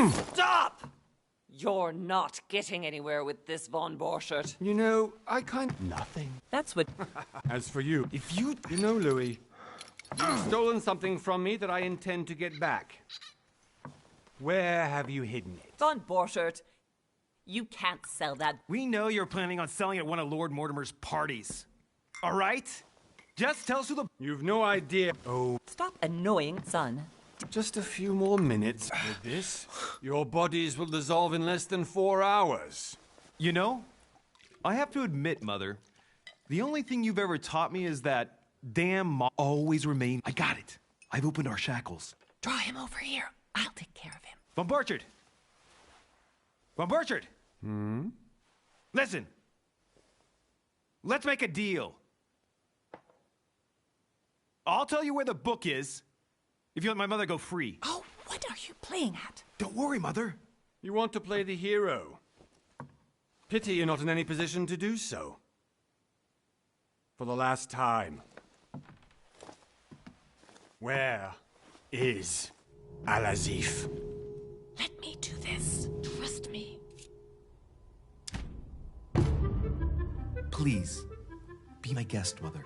Stop! You're not getting anywhere with this, von Borchert. You know, I Nothing. That's what... As for you, if you... You know, Louis, you've stolen something from me that I intend to get back. Where have you hidden it? Von Borchert, you can't sell that. We know you're planning on selling it at one of Lord Mortimer's parties. All right? Just tell us who the... You've no idea. Oh. Stop annoying, son. Just a few more minutes with this. Your bodies will dissolve in less than 4 hours. You know, I have to admit, Mother, the only thing you've ever taught me is that damn always remain. I got it. I've opened our shackles. Draw him over here. I'll take care of him. Von Borchert! Von Borchert! Listen. Let's make a deal. I'll tell you where the book is if you let my mother go free. Oh, what are you playing at? Don't worry, Mother. You want to play the hero. Pity you're not in any position to do so. For the last time. Where is Al-Azif? Let me do this. Trust me. Please, be my guest, Mother.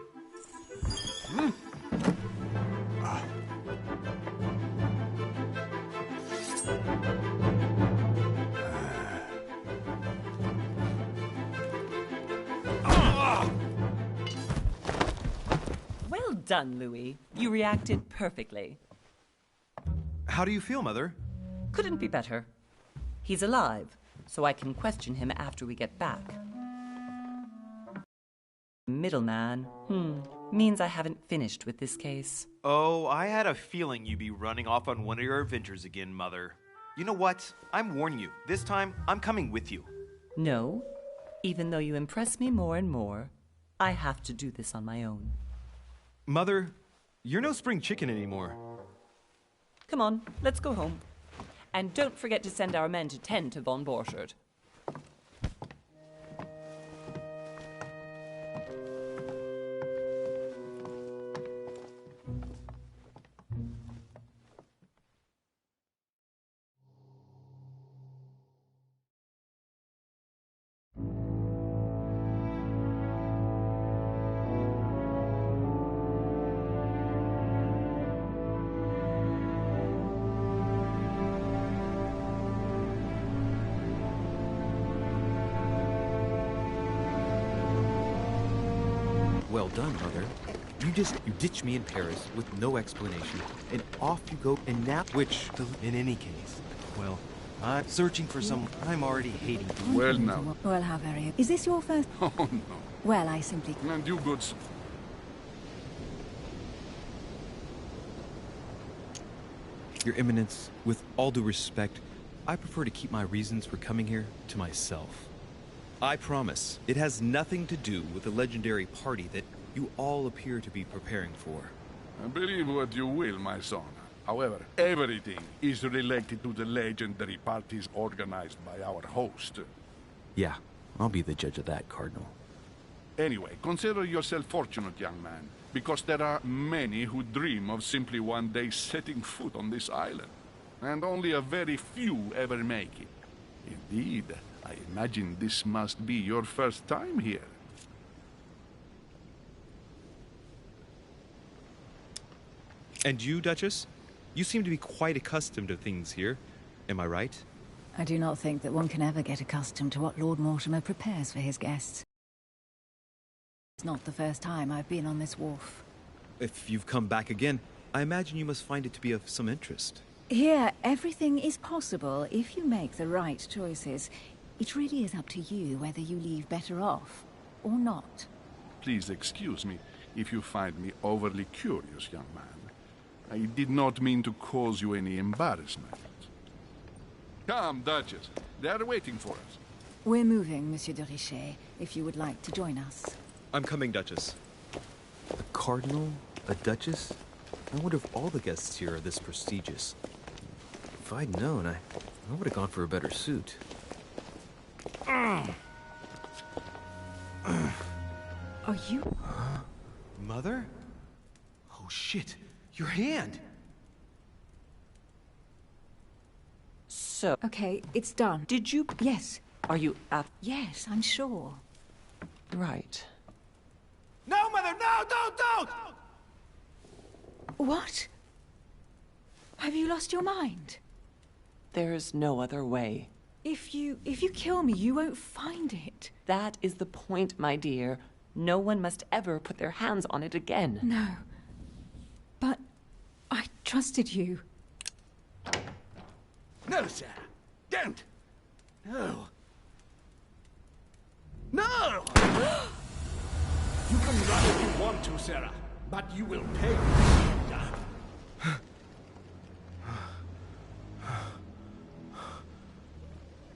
Well done, Louis. You reacted perfectly. How do you feel, Mother? Couldn't be better. He's alive, so I can question him after we get back. Middleman, means I haven't finished with this case. Oh, I had a feeling you'd be running off on one of your adventures again, Mother. You know what? I'm warning you. This time, I'm coming with you. No, even though you impress me more and more, I have to do this on my own. Mother, you're no spring chicken anymore. Come on, let's go home. And don't forget to send our men to tend to von Borchert. Well done, Mother. You ditch me in Paris with no explanation, and off you go, and now, in any case, well, I'm searching for some I'm already hating. Well, now. Well, how very... Is this your first... Oh, no. Well, I simply... And you goods. Your Eminence, with all due respect, I prefer to keep my reasons for coming here to myself. I promise, it has nothing to do with the legendary party that you all appear to be preparing for. Believe what you will, my son. However, everything is related to the legendary parties organized by our host. Yeah, I'll be the judge of that, Cardinal. Anyway, consider yourself fortunate, young man, because there are many who dream of simply one day setting foot on this island, and only a very few ever make it. Indeed, I imagine this must be your first time here. And you, Duchess? You seem to be quite accustomed to things here. Am I right? I do not think that one can ever get accustomed to what Lord Mortimer prepares for his guests. It's not the first time I've been on this wharf. If you've come back again, I imagine you must find it to be of some interest. Here, everything is possible if you make the right choices. It really is up to you whether you leave better off or not. Please excuse me if you find me overly curious, young man. I did not mean to cause you any embarrassment. Come, Duchess. They are waiting for us. We're moving, Monsieur de Richet, if you would like to join us. I'm coming, Duchess. A cardinal? A duchess? I wonder if all the guests here are this prestigious. If I'd known, I would have gone for a better suit. Are you... Mother? Oh, shit. Your hand! So, Okay, it's done. did you... Yes, Are you... yes, I'm sure. Right. No, Mother, no, don't! What? Have you lost your mind? There's no other way. If you kill me, you won't find it. That is the point, my dear. No one must ever put their hands on it again. No. But I trusted you. No, sir. Don't. No. No! You can run if you want to, Sarah, but you will pay.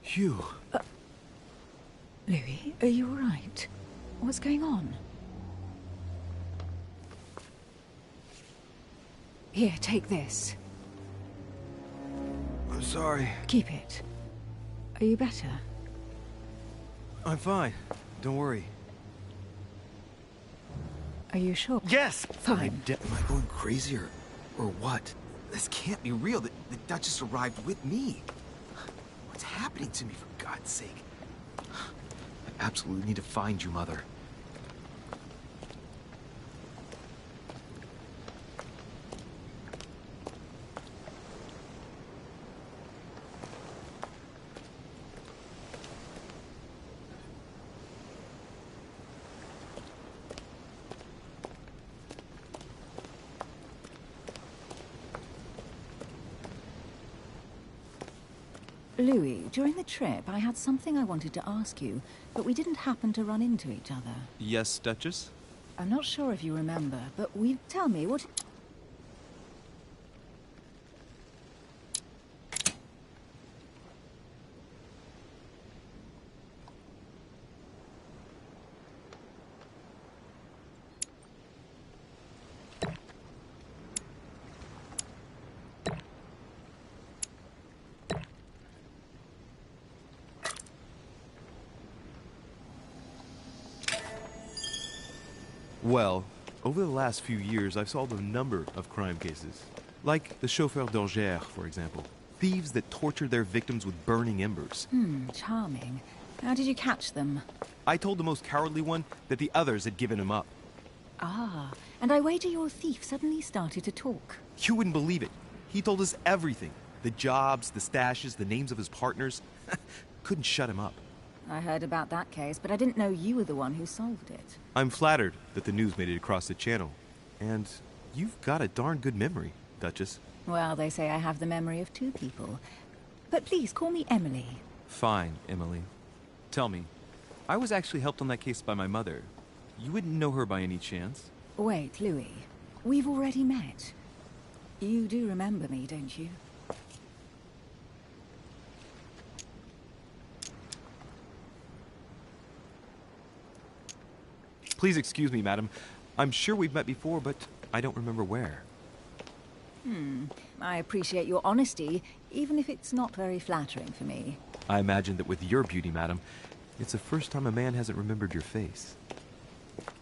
Hugh. Louis, are you all right? What's going on? Here, take this. I'm sorry. Keep it. Are you better? I'm fine. Don't worry. Are you sure? Yes! Fine. Am I going crazy or what? This can't be real. The Duchess arrived with me. What's happening to me, for God's sake? I absolutely need to find you, Mother. Louis, during the trip, I had something I wanted to ask you, but we didn't happen to run into each other. Yes, Duchess? I'm not sure if you remember, but tell me, what... Well, over the last few years, I've solved a number of crime cases. Like the chauffeur d'Angers, for example. Thieves that tortured their victims with burning embers. Charming. How did you catch them? I told the most cowardly one that the others had given him up. Ah, and I wager your thief suddenly started to talk. You wouldn't believe it. He told us everything. The jobs, the stashes, the names of his partners. Couldn't shut him up. I heard about that case, but I didn't know you were the one who solved it. I'm flattered that the news made it across the channel. And you've got a darn good memory, Duchess. Well, they say I have the memory of two people. But please, call me Emily. Fine, Emily. Tell me, I was actually helped on that case by my mother. You wouldn't know her by any chance? Wait, Louis. We've already met. You do remember me, don't you? Please excuse me, madam. I'm sure we've met before, but I don't remember where. I appreciate your honesty, even if it's not very flattering for me. I imagine that with your beauty, madam, it's the first time a man hasn't remembered your face.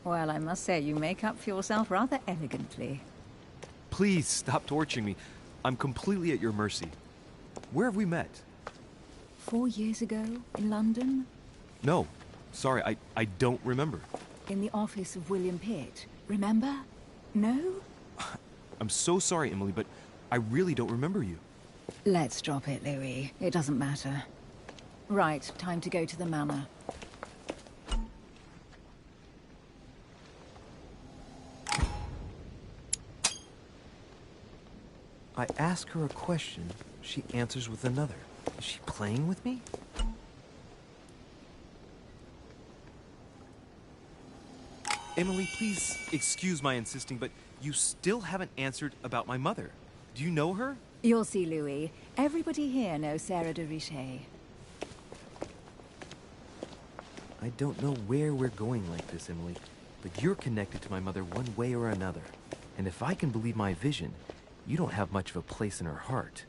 Well, I must say you make up for yourself rather elegantly. Please stop torturing me. I'm completely at your mercy. Where have we met? 4 years ago, in London, No. Sorry, I don't remember. in the office of William Pitt. Remember? No? I'm so sorry, Emily, but I really don't remember you. Let's drop it, Louis. It doesn't matter. Right, time to go to the manor. I ask her a question, she answers with another. Is she playing with me? Emily, please excuse my insisting, but you still haven't answered about my mother. Do you know her? You'll see, Louis. Everybody here knows Sarah de Richet. I don't know where we're going like this, Emily, but you're connected to my mother one way or another. And if I can believe my vision, you don't have much of a place in her heart.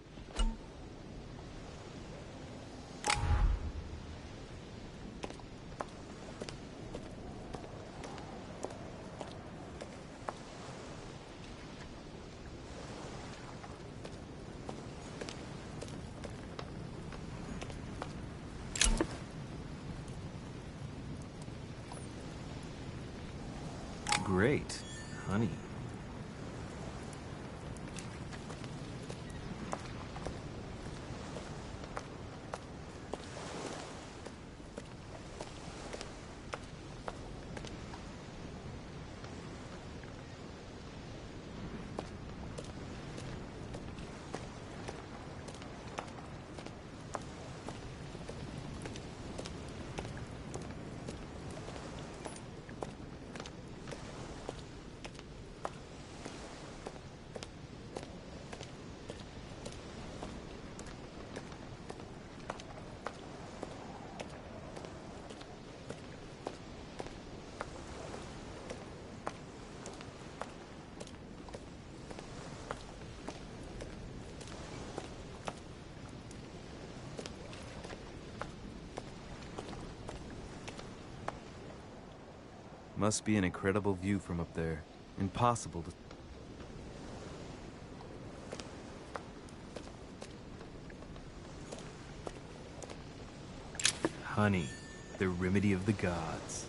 great, honey. Must be an incredible view from up there. Impossible to... Honey, the remedy of the gods.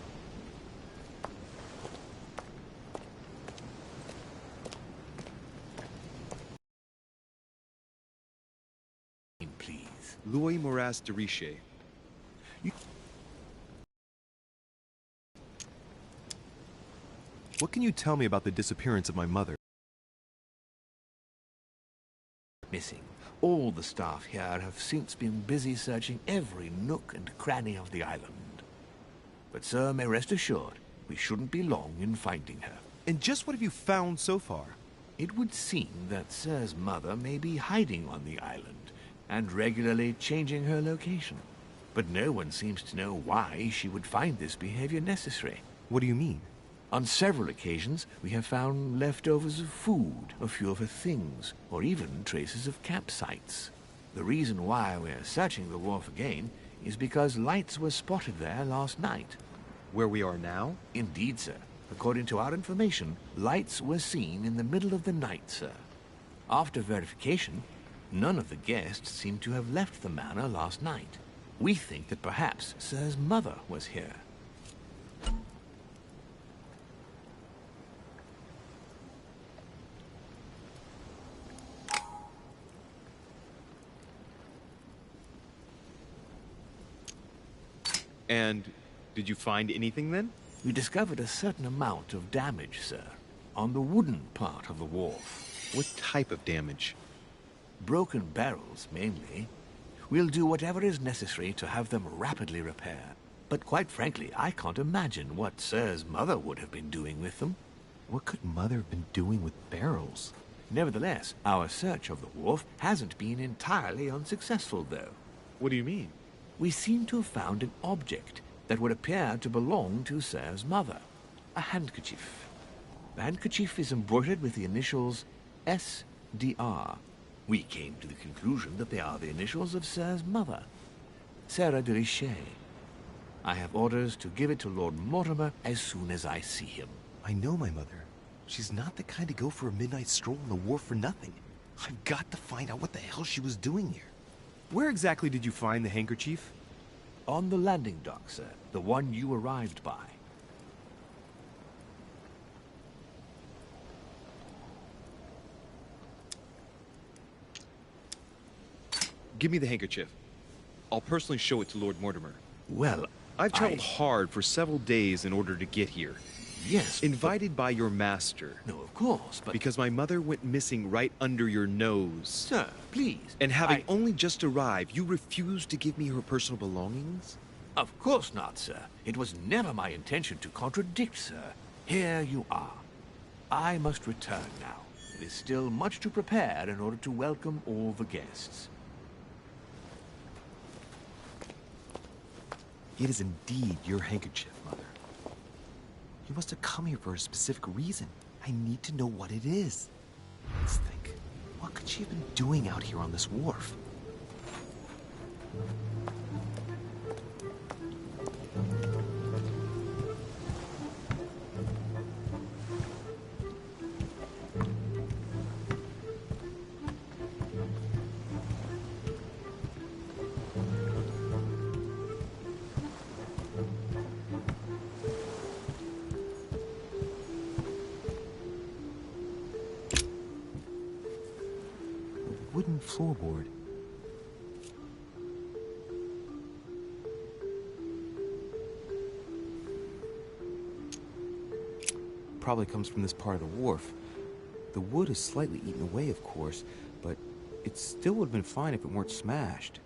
Please. Louis Moras de Riche. What can you tell me about the disappearance of my mother? Missing. All the staff here have since been busy searching every nook and cranny of the island. But sir may rest assured, we shouldn't be long in finding her. And just what have you found so far? It would seem that Sir's mother may be hiding on the island and regularly changing her location. But no one seems to know why she would find this behavior necessary. What do you mean? On several occasions, we have found leftovers of food, a few of her things, or even traces of campsites. The reason why we're searching the wharf again is because lights were spotted there last night. Where we are now? Indeed, sir. According to our information, lights were seen in the middle of the night, sir. After verification, none of the guests seem to have left the manor last night. We think that perhaps Sir's mother was here. And did you find anything then? We discovered a certain amount of damage, sir, on the wooden part of the wharf. What type of damage? Broken barrels, mainly. We'll do whatever is necessary to have them rapidly repaired. But quite frankly, I can't imagine what Sir's mother would have been doing with them. What could Mother have been doing with barrels? Nevertheless, our search of the wharf hasn't been entirely unsuccessful, though. What do you mean? We seem to have found an object that would appear to belong to Sir's mother. A handkerchief. The handkerchief is embroidered with the initials S.D.R. We came to the conclusion that they are the initials of Sir's mother, Sarah de Riche. I have orders to give it to Lord Mortimer as soon as I see him. I know my mother. She's not the kind to go for a midnight stroll on the wharf for nothing. I've got to find out what the hell she was doing here. Where exactly did you find the handkerchief? On the landing dock, sir. The one you arrived by. Give me the handkerchief. I'll personally show it to Lord Mortimer. Well, I've traveled hard for several days in order to get here. Yes, Invited by your master. No, of course, but... Because my mother went missing right under your nose. Sir, please. And having only just arrived, you refused to give me her personal belongings? Of course not, sir. It was never my intention to contradict, sir. Here you are. I must return now. It is still much to prepare in order to welcome all the guests. It is indeed your handkerchief, Mother. You must have come here for a specific reason. I need to know what it is. Let's think. What could she have been doing out here on this wharf? wooden floorboard. Probably comes from this part of the wharf. The wood is slightly eaten away, of course, but it still would have been fine if it weren't smashed.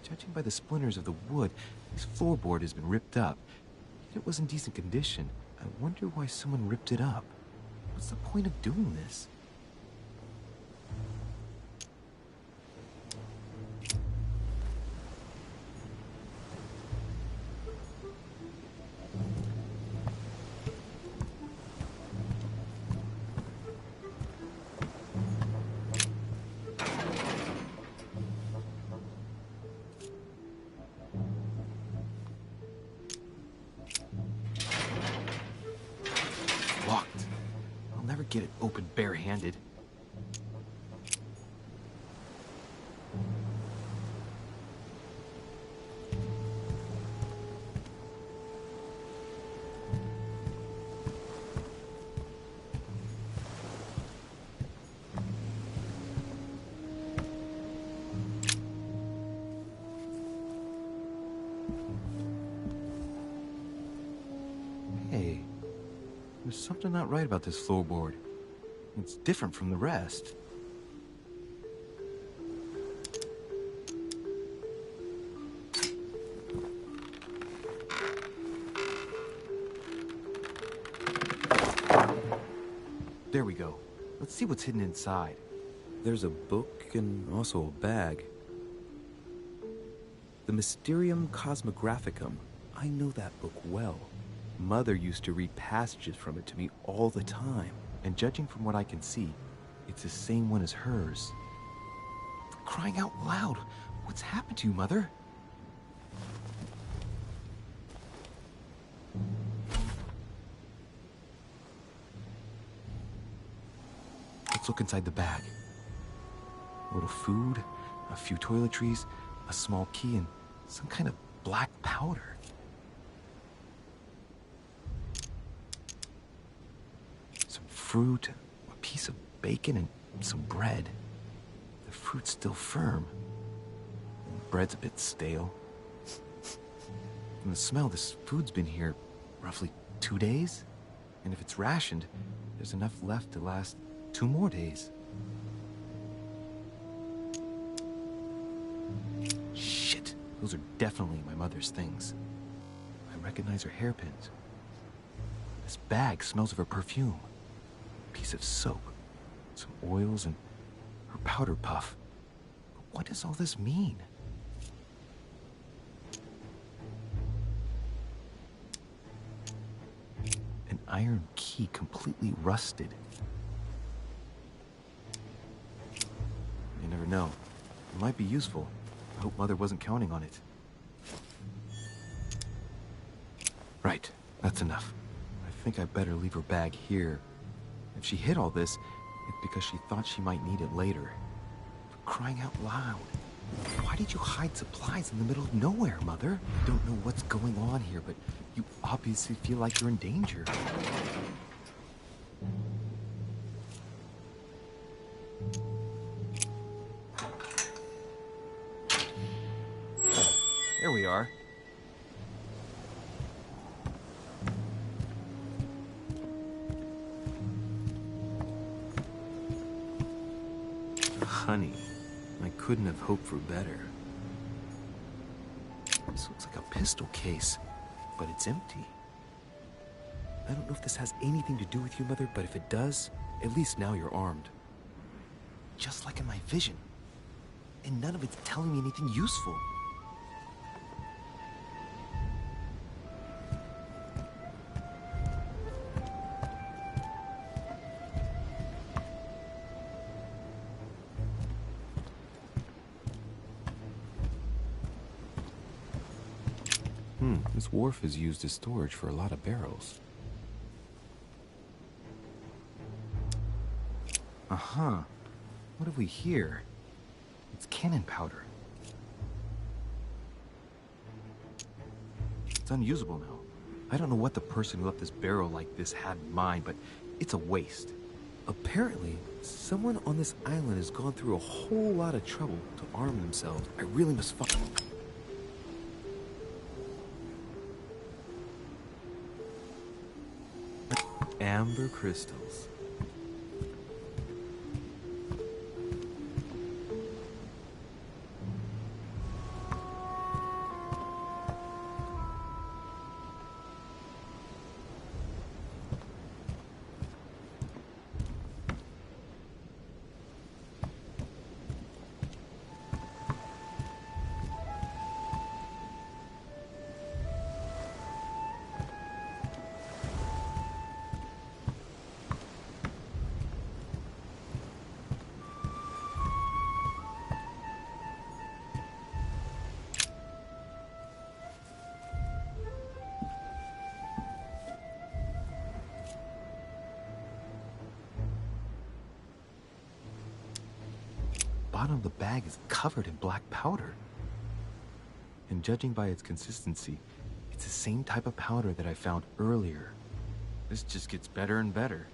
Judging by the splinters of the wood, this floorboard has been ripped up. It was in decent condition. I wonder why someone ripped it up. What's the point of doing this? Locked. I'll never get it open barehanded. Hey. There's something not right about this floorboard. It's different from the rest. There we go. Let's see what's hidden inside. There's a book and also a bag. The Mysterium Cosmographicum. I know that book well. Mother used to read passages from it to me all the time. And judging from what I can see, it's the same one as hers. For crying out loud, what's happened to you, Mother? Let's look inside the bag. A little food, a few toiletries, a small key, and some kind of black powder. Some fruit, a piece of bacon, and some bread. The fruit's still firm. Bread's a bit stale. From the smell, this food's been here roughly 2 days. And if it's rationed, there's enough left to last 2 more days. Shit, those are definitely my mother's things. I recognize her hairpins. This bag smells of her perfume. A piece of soap, some oils, and her powder puff. But what does all this mean? An iron key completely rusted. You never know. It might be useful. I hope Mother wasn't counting on it. Right, that's enough. I think I better leave her bag here. If she hid all this, it's because she thought she might need it later. For crying out loud. Why did you hide supplies in the middle of nowhere, Mother? I don't know what's going on here, but you obviously feel like you're in danger. There we are. Honey, I couldn't have hoped for better. This looks like a pistol case, but it's empty. I don't know if this has anything to do with you, Mother, but if it does, at least now you're armed. Just like in my vision. And none of it's telling me anything useful. This wharf is used as storage for a lot of barrels. Uh-huh. What have we here? It's cannon powder. It's unusable now. I don't know what the person who left this barrel like this had in mind, but it's a waste. Apparently, someone on this island has gone through a whole lot of trouble to arm themselves. I really must find... Amber crystals. Bottom of the bag is covered in black powder. And judging by its consistency, it's the same type of powder that I found earlier. This just gets better and better.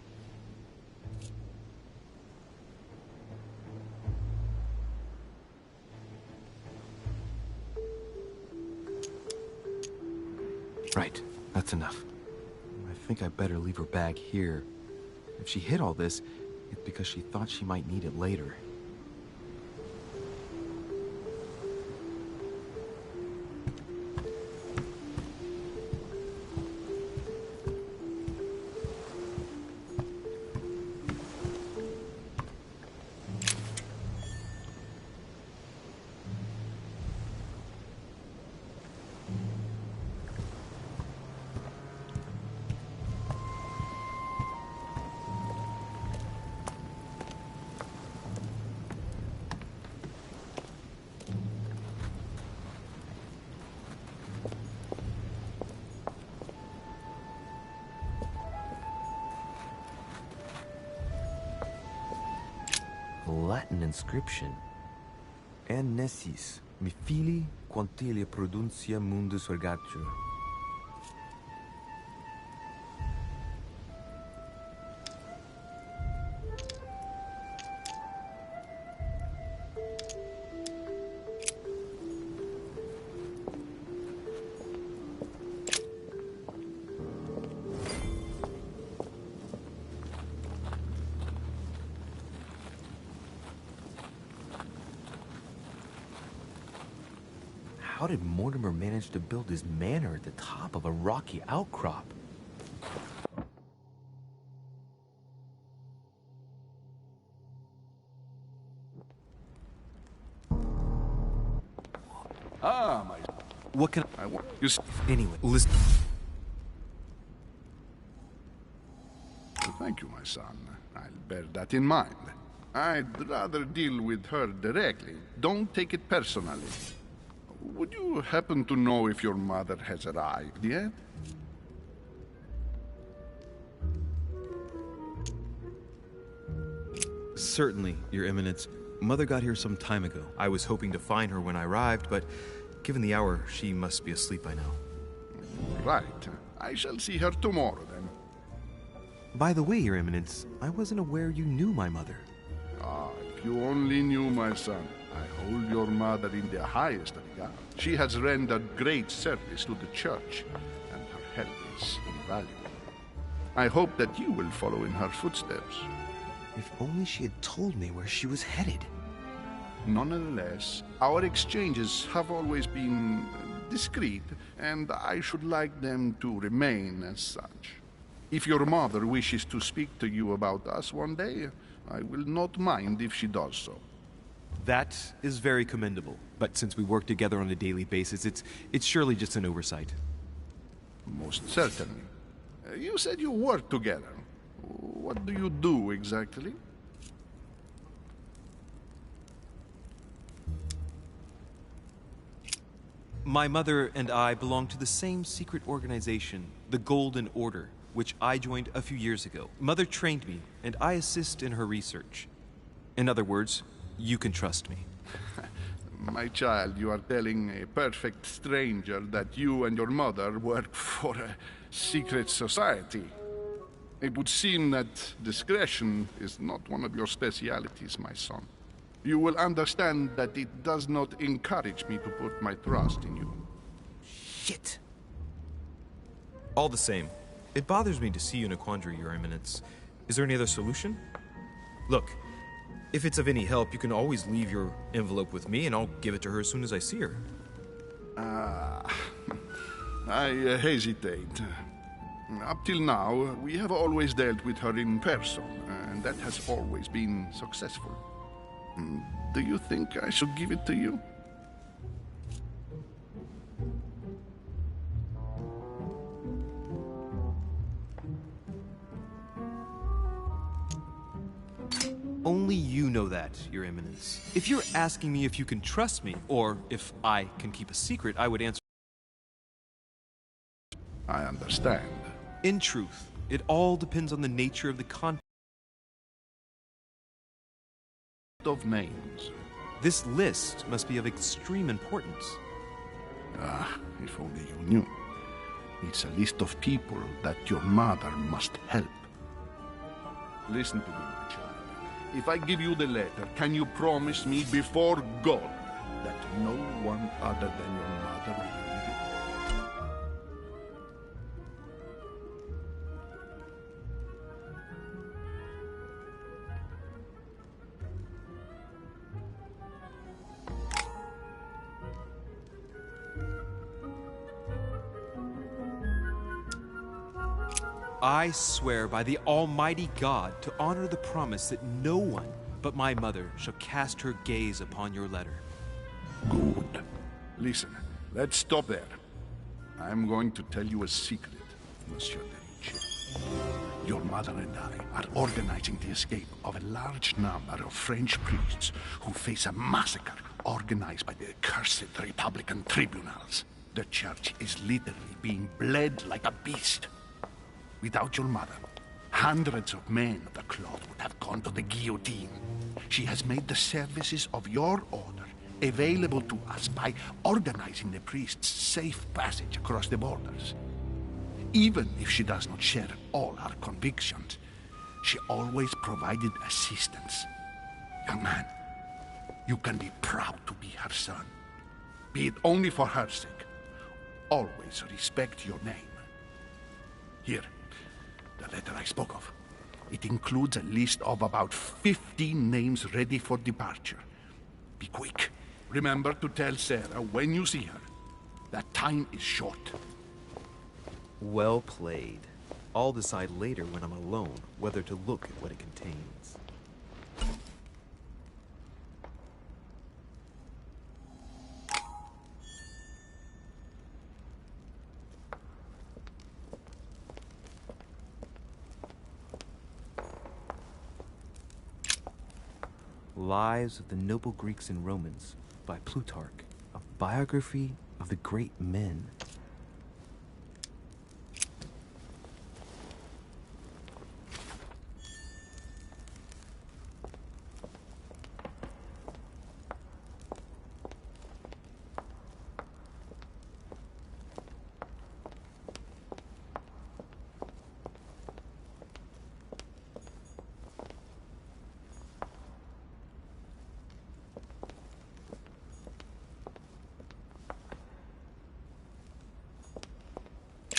Right, that's enough. I think I better leave her bag here. If she hid all this, it's because she thought she might need it later. Latin inscription. En nessis, mi fili quantilia produncia mundus ergatur. How did Mortimer manage to build his manor at the top of a rocky outcrop? Ah, my... What can I want you... Anyway, listen. Thank you, my son. I'll bear that in mind. I'd rather deal with her directly. Don't take it personally. Would you happen to know if your mother has arrived yet? Certainly, Your Eminence. Mother got here some time ago. I was hoping to find her when I arrived, but given the hour, she must be asleep by now. Right. I shall see her tomorrow, then. By the way, Your Eminence, I wasn't aware you knew my mother. Ah, if you only knew, my son. I hold your mother in the highest regard. She has rendered great service to the church, and her help is invaluable. I hope that you will follow in her footsteps. If only she had told me where she was headed. Nonetheless, our exchanges have always been discreet, and I should like them to remain as such. If your mother wishes to speak to you about us one day, I will not mind if she does so. That is very commendable. But since we work together on a daily basis, it's surely just an oversight. Most certainly. You said you work together. What do you do exactly? My mother and I belong to the same secret organization, the Golden Order, which I joined a few years ago. Mother trained me, and I assist in her research. In other words, you can trust me. My child, you are telling a perfect stranger that you and your mother work for a secret society. It would seem that discretion is not one of your specialities, my son. You will understand that it does not encourage me to put my trust in you. Shit. All the same, it bothers me to see you in a quandary, Your Eminence. Is there any other solution? Look, if it's of any help, you can always leave your envelope with me and I'll give it to her as soon as I see her. I hesitate. Up till now, we have always dealt with her in person, and that has always been successful. Do you think I should give it to you? Only you know that, Your Eminence. If you're asking me if you can trust me, or if I can keep a secret, I would answer. I understand. In truth, it all depends on the nature of the content Of names. This list must be of extreme importance. If only you knew. It's a list of people that your mother must help. Listen to me, my child. If I give you the letter, can you promise me before God that no one other than your mother will read it? I swear by the Almighty God to honor the promise that no one but my mother shall cast her gaze upon your letter. Good. Listen, let's stop there. I'm going to tell you a secret, Monsieur de Ricci. Your mother and I are organizing the escape of a large number of French priests who face a massacre organized by the accursed Republican tribunals. The church is literally being bled like a beast. Without your mother, hundreds of men of the cloth would have gone to the guillotine. She has made the services of your order available to us by organizing the priests' safe passage across the borders. Even if she does not share all our convictions, she always provided assistance. Young man, you can be proud to be her son. Be it only for her sake. Always respect your name. Here. The letter I spoke of. It includes a list of about 15 names ready for departure. Be quick. Remember to tell Sarah when you see her. That time is short. Well played. I'll decide later when I'm alone whether to look at what it contains. Lives of the Noble Greeks and Romans by Plutarch, a biography of the great men.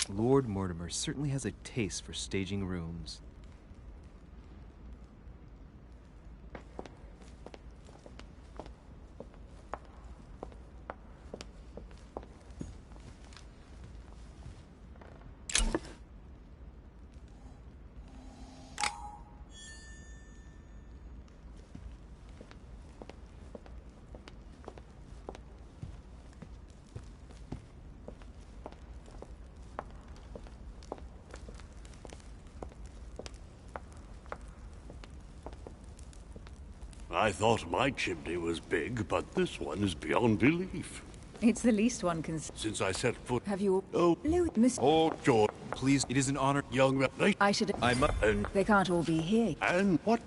Lord Mortimer certainly has a taste for staging rooms. I thought my chimney was big, but this one is beyond belief. It's the least one can... Since I set foot... Have you... Oh, Louis, Miss... oh, George. Please, it is an honor. Young man... I should... And... They can't all be here. And what?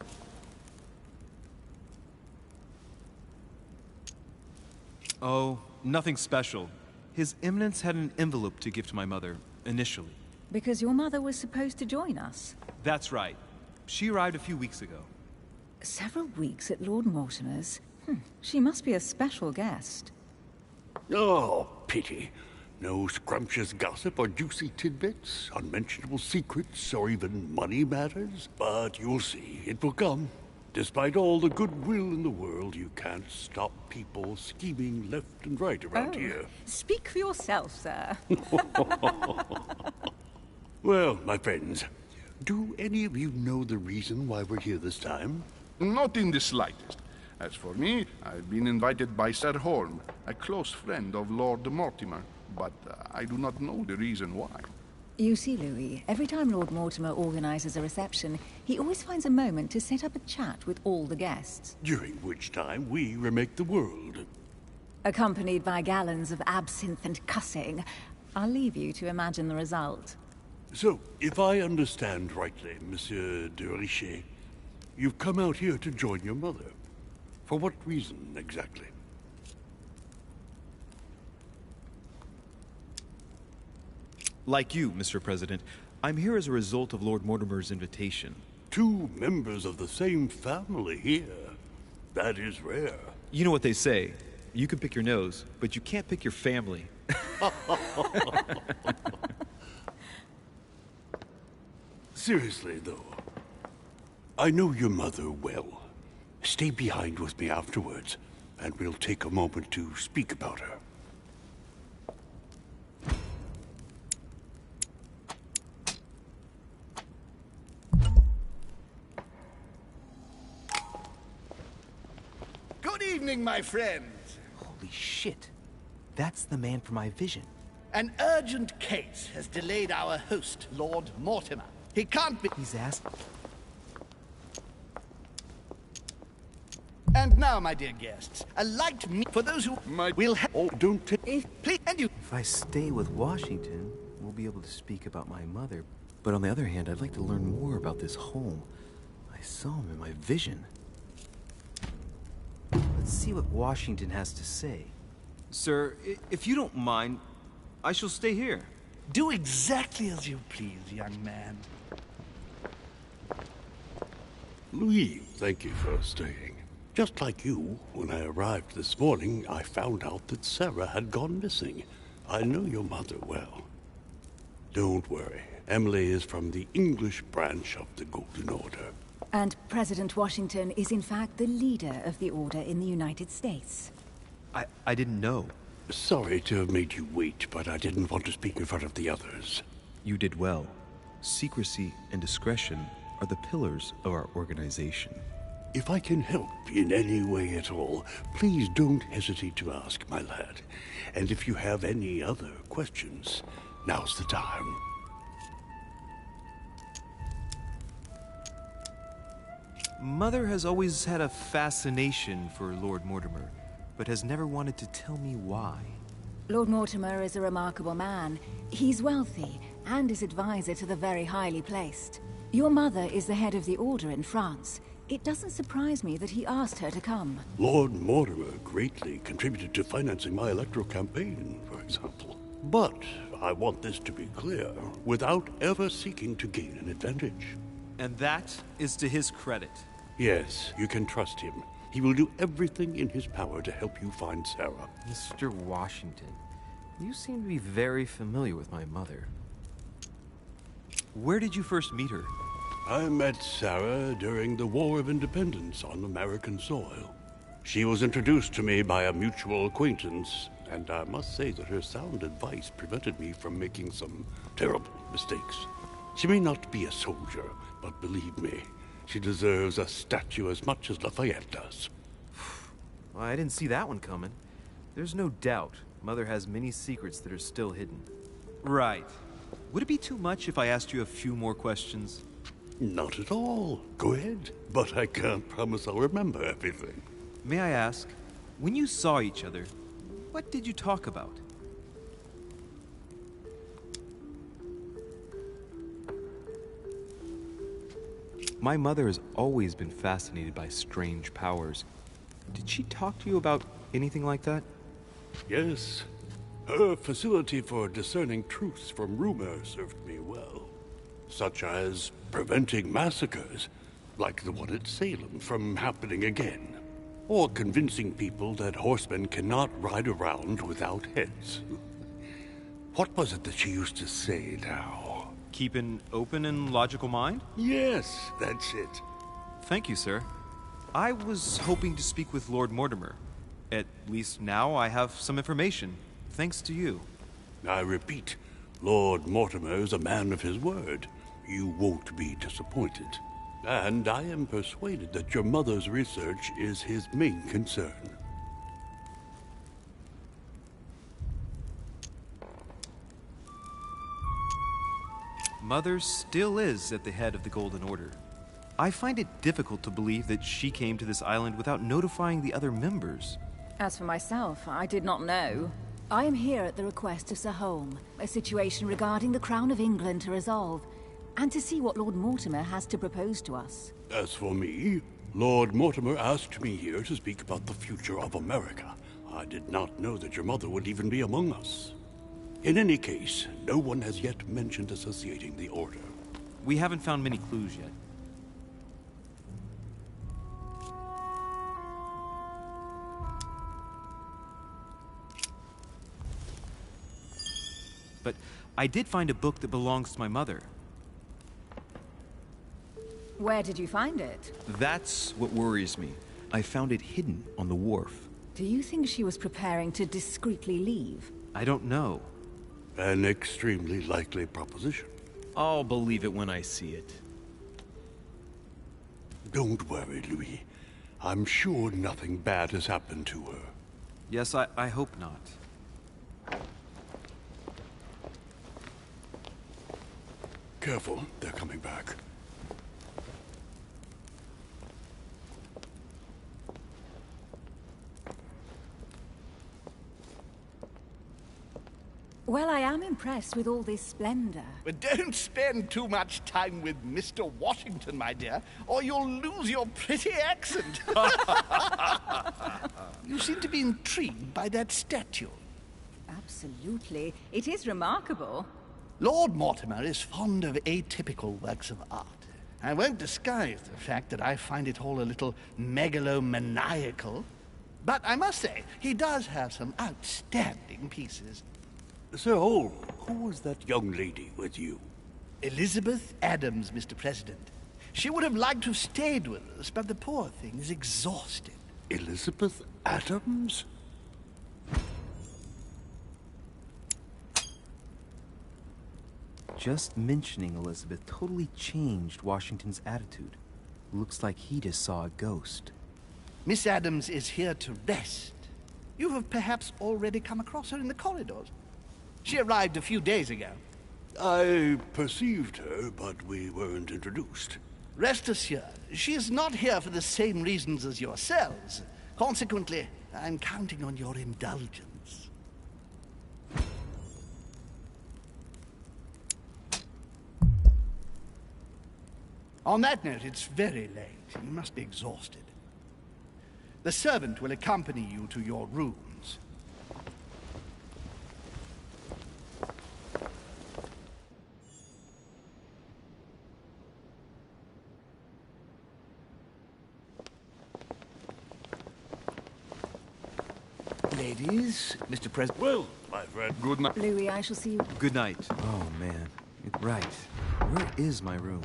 Oh, nothing special. His Eminence had an envelope to give to my mother, initially. Because your mother was supposed to join us. That's right. She arrived a few weeks ago. Several weeks at Lord Mortimer's? She must be a special guest. Oh, pity. No scrumptious gossip or juicy tidbits, unmentionable secrets, or even money matters. But you'll see, it will come. Despite all the goodwill in the world, you can't stop people scheming left and right around here. Speak for yourself, sir. Well, my friends, do any of you know the reason why we're here this time? Not in the slightest. As for me, I've been invited by Sir Holm, a close friend of Lord Mortimer, but I do not know the reason why. You see, Louis, every time Lord Mortimer organizes a reception, he always finds a moment to set up a chat with all the guests. During which time we remake the world. Accompanied by gallons of absinthe and cussing. I'll leave you to imagine the result. So, if I understand rightly, Monsieur de Richet, you've come out here to join your mother. For what reason, exactly? Like you, Mr. President, I'm here as a result of Lord Mortimer's invitation. 2 members of the same family here. That is rare. You know what they say. You can pick your nose, but you can't pick your family. Seriously, though, I know your mother well. Stay behind with me afterwards, and we'll take a moment to speak about her. Good evening, my friends. Holy shit. That's the man from my vision. An urgent case has delayed our host, Lord Mortimer. He can't be... He's asked... And now, my dear guests, a light meal for those who will have... Oh, don't take... Please, and you... If I stay with Washington, we'll be able to speak about my mother. But on the other hand, I'd like to learn more about this home. I saw him in my vision. Let's see what Washington has to say. Sir, if you don't mind, I shall stay here. Do exactly as you please, young man. Louis, thank you for staying. Just like you, when I arrived this morning, I found out that Sarah had gone missing. I know your mother well. Don't worry. Emily is from the English branch of the Golden Order. And President Washington is in fact the leader of the Order in the United States. I didn't know. Sorry to have made you wait, but I didn't want to speak in front of the others. You did well. Secrecy and discretion are the pillars of our organization. If I can help in any way at all, please don't hesitate to ask, my lad. And if you have any other questions, now's the time. Mother has always had a fascination for Lord Mortimer, but has never wanted to tell me why. Lord Mortimer is a remarkable man. He's wealthy, and is advisor to the very highly placed. Your mother is the head of the Order in France. It doesn't surprise me that he asked her to come. Lord Mortimer greatly contributed to financing my electoral campaign, for example. But I want this to be clear, without ever seeking to gain an advantage. And that is to his credit. Yes, you can trust him. He will do everything in his power to help you find Sarah. Mr. Washington, you seem to be very familiar with my mother. Where did you first meet her? I met Sarah during the War of Independence on American soil. She was introduced to me by a mutual acquaintance, and I must say that her sound advice prevented me from making some terrible mistakes. She may not be a soldier, but believe me, she deserves a statue as much as Lafayette does. Well, I didn't see that one coming. There's no doubt Mother has many secrets that are still hidden. Right. Would it be too much if I asked you a few more questions? Not at all. Go ahead. But I can't promise I'll remember everything. May I ask, when you saw each other, what did you talk about? My mother has always been fascinated by strange powers. Did she talk to you about anything like that? Yes. Her facility for discerning truth from rumor served me well. such as preventing massacres, like the one at Salem, from happening again, or convincing people that horsemen cannot ride around without heads. What was it that she used to say now? Keep an open and logical mind? Yes, that's it. Thank you, sir. I was hoping to speak with Lord Mortimer. At least now I have some information, thanks to you. I repeat, Lord Mortimer is a man of his word. You won't be disappointed. And I am persuaded that your mother's research is his main concern. Mother still is at the head of the Golden Order. I find it difficult to believe that she came to this island without notifying the other members. As for myself, I did not know. I am here at the request of Sir Holm, a situation regarding the Crown of England to resolve, and to see what Lord Mortimer has to propose to us. As for me, Lord Mortimer asked me here to speak about the future of America. I did not know that your mother would even be among us. In any case, no one has yet mentioned associating the Order. We haven't found many clues yet. But I did find a book that belongs to my mother. Where did you find it? That's what worries me. I found it hidden on the wharf. Do you think she was preparing to discreetly leave? I don't know. An extremely likely proposition. I'll believe it when I see it. Don't worry, Louis. I'm sure nothing bad has happened to her. Yes, I hope not. Careful, they're coming back. Well, I am impressed with all this splendor. But don't spend too much time with Mr. Washington, my dear, or you'll lose your pretty accent. You seem to be intrigued by that statue. Absolutely. It is remarkable. Lord Mortimer is fond of atypical works of art. I won't disguise the fact that I find it all a little megalomaniacal. But I must say, he does have some outstanding pieces. Sir Holm, who was that young lady with you? Elizabeth Adams, Mr. President. She would have liked to have stayed with us, but the poor thing is exhausted. Elizabeth Adams? Just mentioning Elizabeth totally changed Washington's attitude. Looks like he just saw a ghost. Miss Adams is here to rest. You have perhaps already come across her in the corridors. She arrived a few days ago. I perceived her, but we weren't introduced. Rest assured, she is not here for the same reasons as yourselves. Consequently, I'm counting on your indulgence. On that note, it's very late. You must be exhausted. The servant will accompany you to your rooms. Ladies, Mr. President. Well, my friend, good night. Louis, I shall see you. Good night. Oh, man. Right. Where is my room?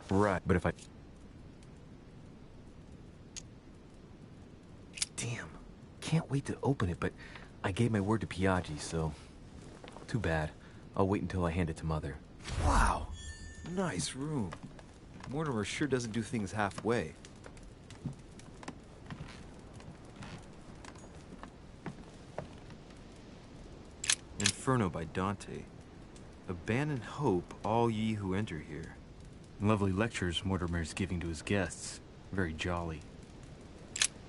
Right, but if I... Damn. Can't wait to open it, but I gave my word to Piaggi, so... Too bad. I'll wait until I hand it to Mother. Wow! Nice room. Mortimer sure doesn't do things halfway. Inferno by Dante. Abandon hope, all ye who enter here. Lovely lectures Mortimer's giving to his guests. Very jolly.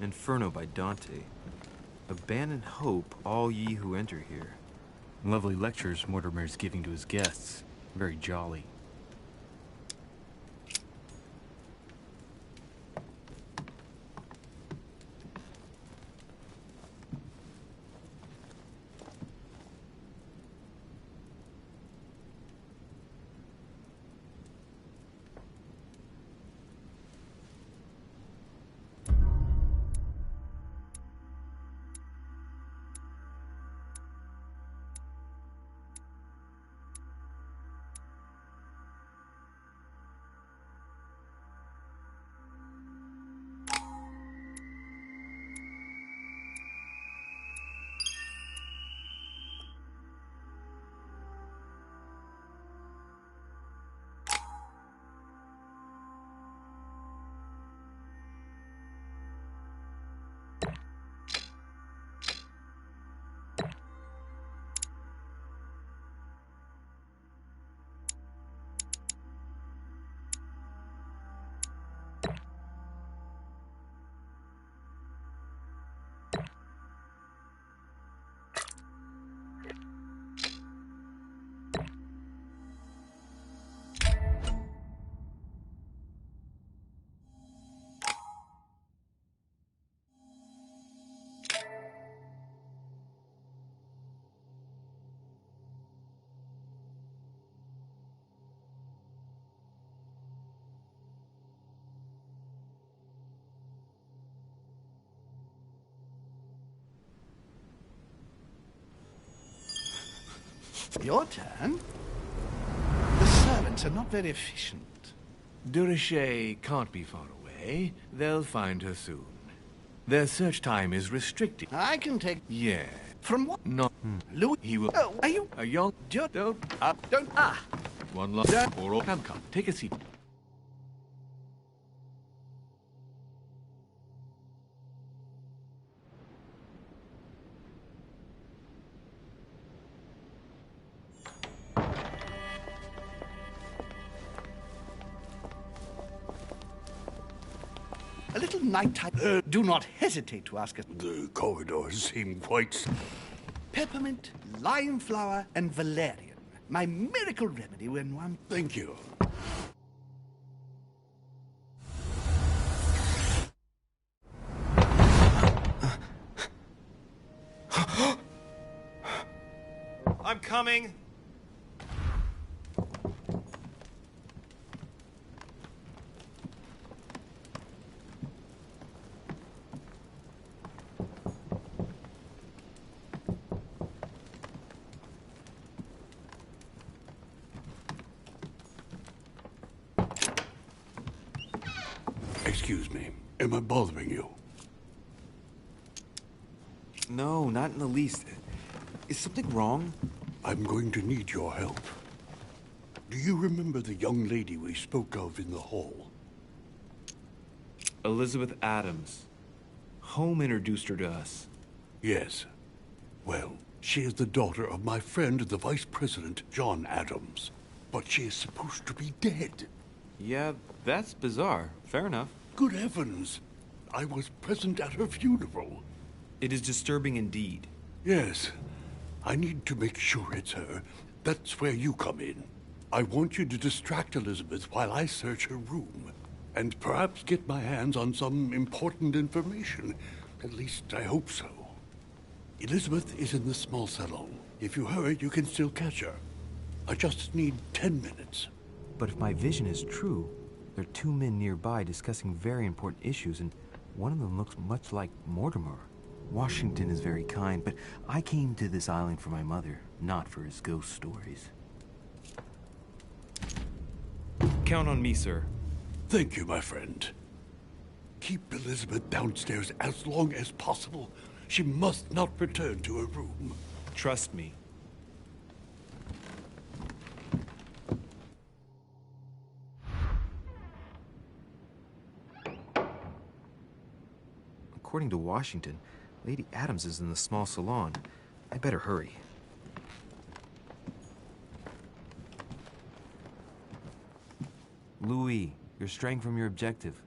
Inferno by Dante. Abandon hope, all ye who enter here. Lovely lectures Mortimer's giving to his guests. Very jolly. Your turn? The servants are not very efficient. Durocher can't be far away. They'll find her soon. Their search time is restricted. I can take... Yeah. From what? Not... Louis, he will... Oh, are you... A young... Don't... Up. Don't... Ah! One last... Or... Come. Take a seat. A little nighttime. Do not hesitate to ask us. The corridors seem quite... Peppermint, lime flower, and valerian. My miracle remedy when one... Thank you. I'm coming! Excuse me. Am I bothering you? No, not in the least. Is something wrong? I'm going to need your help. Do you remember the young lady we spoke of in the hall? Elizabeth Adams. Home introduced her to us. Yes. Well, she is the daughter of my friend, the Vice President, John Adams. But she is supposed to be dead. Yeah, that's bizarre. Fair enough. Good heavens! I was present at her funeral. It is disturbing indeed. Yes. I need to make sure it's her. That's where you come in. I want you to distract Elizabeth while I search her room. And perhaps get my hands on some important information. At least, I hope so. Elizabeth is in the small salon. If you hurry, you can still catch her. I just need 10 minutes. But if my vision is true, there are two men nearby discussing very important issues, and one of them looks much like Mortimer. Washington is very kind, but I came to this island for my mother, not for his ghost stories. Count on me, sir. Thank you, my friend. Keep Elizabeth downstairs as long as possible. She must not return to her room. Trust me. According to Washington, Lady Adams is in the small salon. I better hurry. Louis, you're straying from your objective.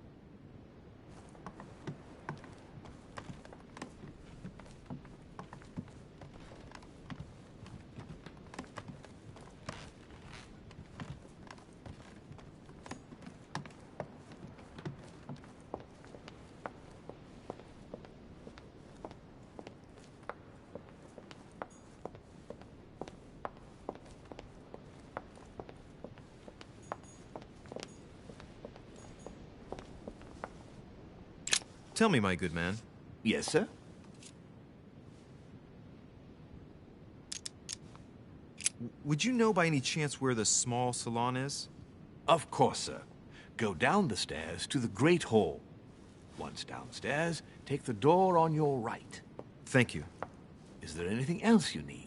Tell me, my good man. Yes, sir? Would you know by any chance where the small salon is? Of course, sir. Go down the stairs to the Great Hall. Once downstairs, take the door on your right. Thank you. Is there anything else you need?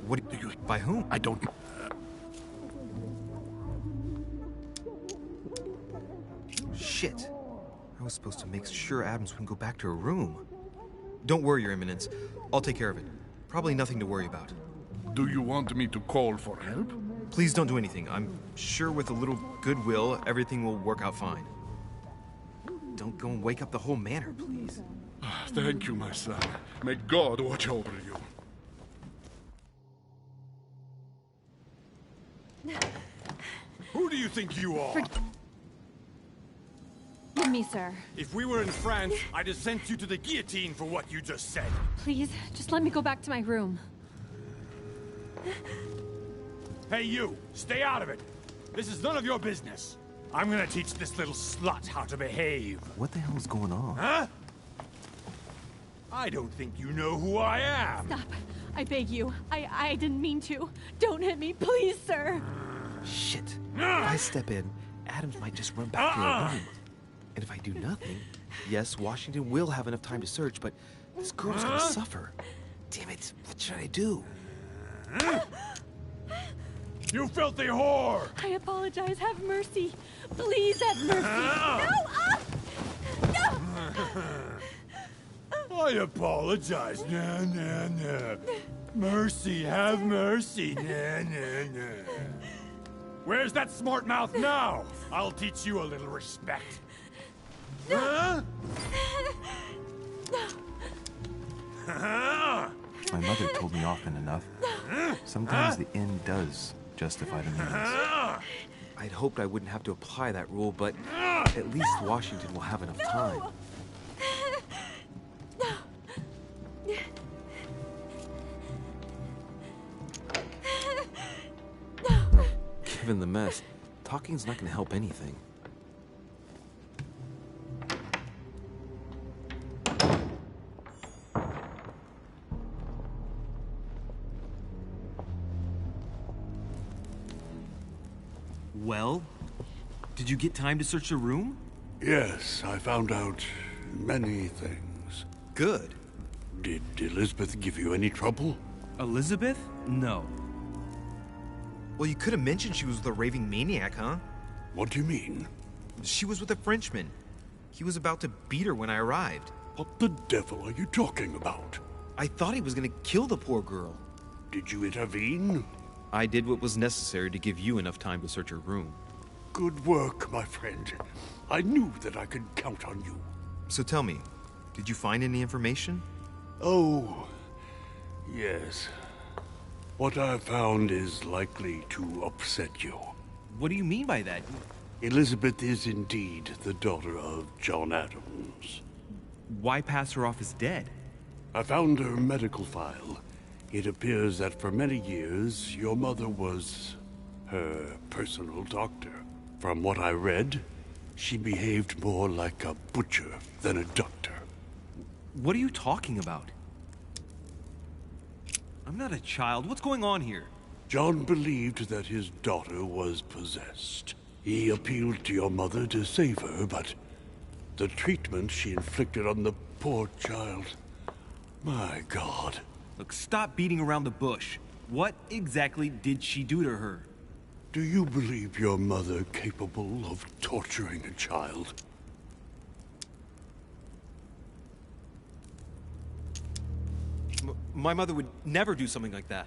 What do you... By whom? I don't... Shit. I was supposed to make sure Adams wouldn't go back to her room. Don't worry, Your Eminence. I'll take care of it. Probably nothing to worry about. Do you want me to call for help? Please don't do anything. I'm sure with a little goodwill, everything will work out fine. Don't go and wake up the whole manor, please. Thank you, my son. May God watch over you. Who do you think you are? Forgive me, sir. If we were in France, I'd have sent you to the guillotine for what you just said. Please, just let me go back to my room. Hey, you! Stay out of it! This is none of your business. I'm gonna teach this little slut how to behave. What the hell is going on? Huh? I don't think you know who I am. Stop. I beg you. I didn't mean to. Don't hit me, please, sir. Shit. If I step in, Adams might just run back to her room. And if I do nothing, yes, Washington will have enough time to search, but this girl's gonna suffer. Damn it, what should I do? You filthy whore! I apologize. Have mercy. Please have mercy. No! I apologize. Nah, nah, nah. Mercy, have mercy. Nah, nah, nah. Where's that smart mouth now? I'll teach you a little respect. Huh? My mother told me often enough. Sometimes the end does justify the means. I'd hoped I wouldn't have to apply that rule, but at least Washington will have enough time. Given the mess, talking's not going to help anything. Well, did you get time to search the room? Yes, I found out many things. Good. Did Elizabeth give you any trouble? Elizabeth? No. Well, you could have mentioned she was with a raving maniac, huh? What do you mean? She was with a Frenchman. He was about to beat her when I arrived. What the devil are you talking about? I thought he was gonna kill the poor girl. Did you intervene? I did what was necessary to give you enough time to search her room. Good work, my friend. I knew that I could count on you. So tell me, did you find any information? Oh, yes. What I found is likely to upset you. What do you mean by that? Elizabeth is indeed the daughter of John Adams. Why pass her off as dead? I found her medical file. It appears that for many years, your mother was her personal doctor. From what I read, she behaved more like a butcher than a doctor. What are you talking about? I'm not a child. What's going on here? John believed that his daughter was possessed. He appealed to your mother to save her, but the treatment she inflicted on the poor child... My God. Look, stop beating around the bush. What exactly did she do to her? Do you believe your mother capable of torturing a child? My mother would never do something like that.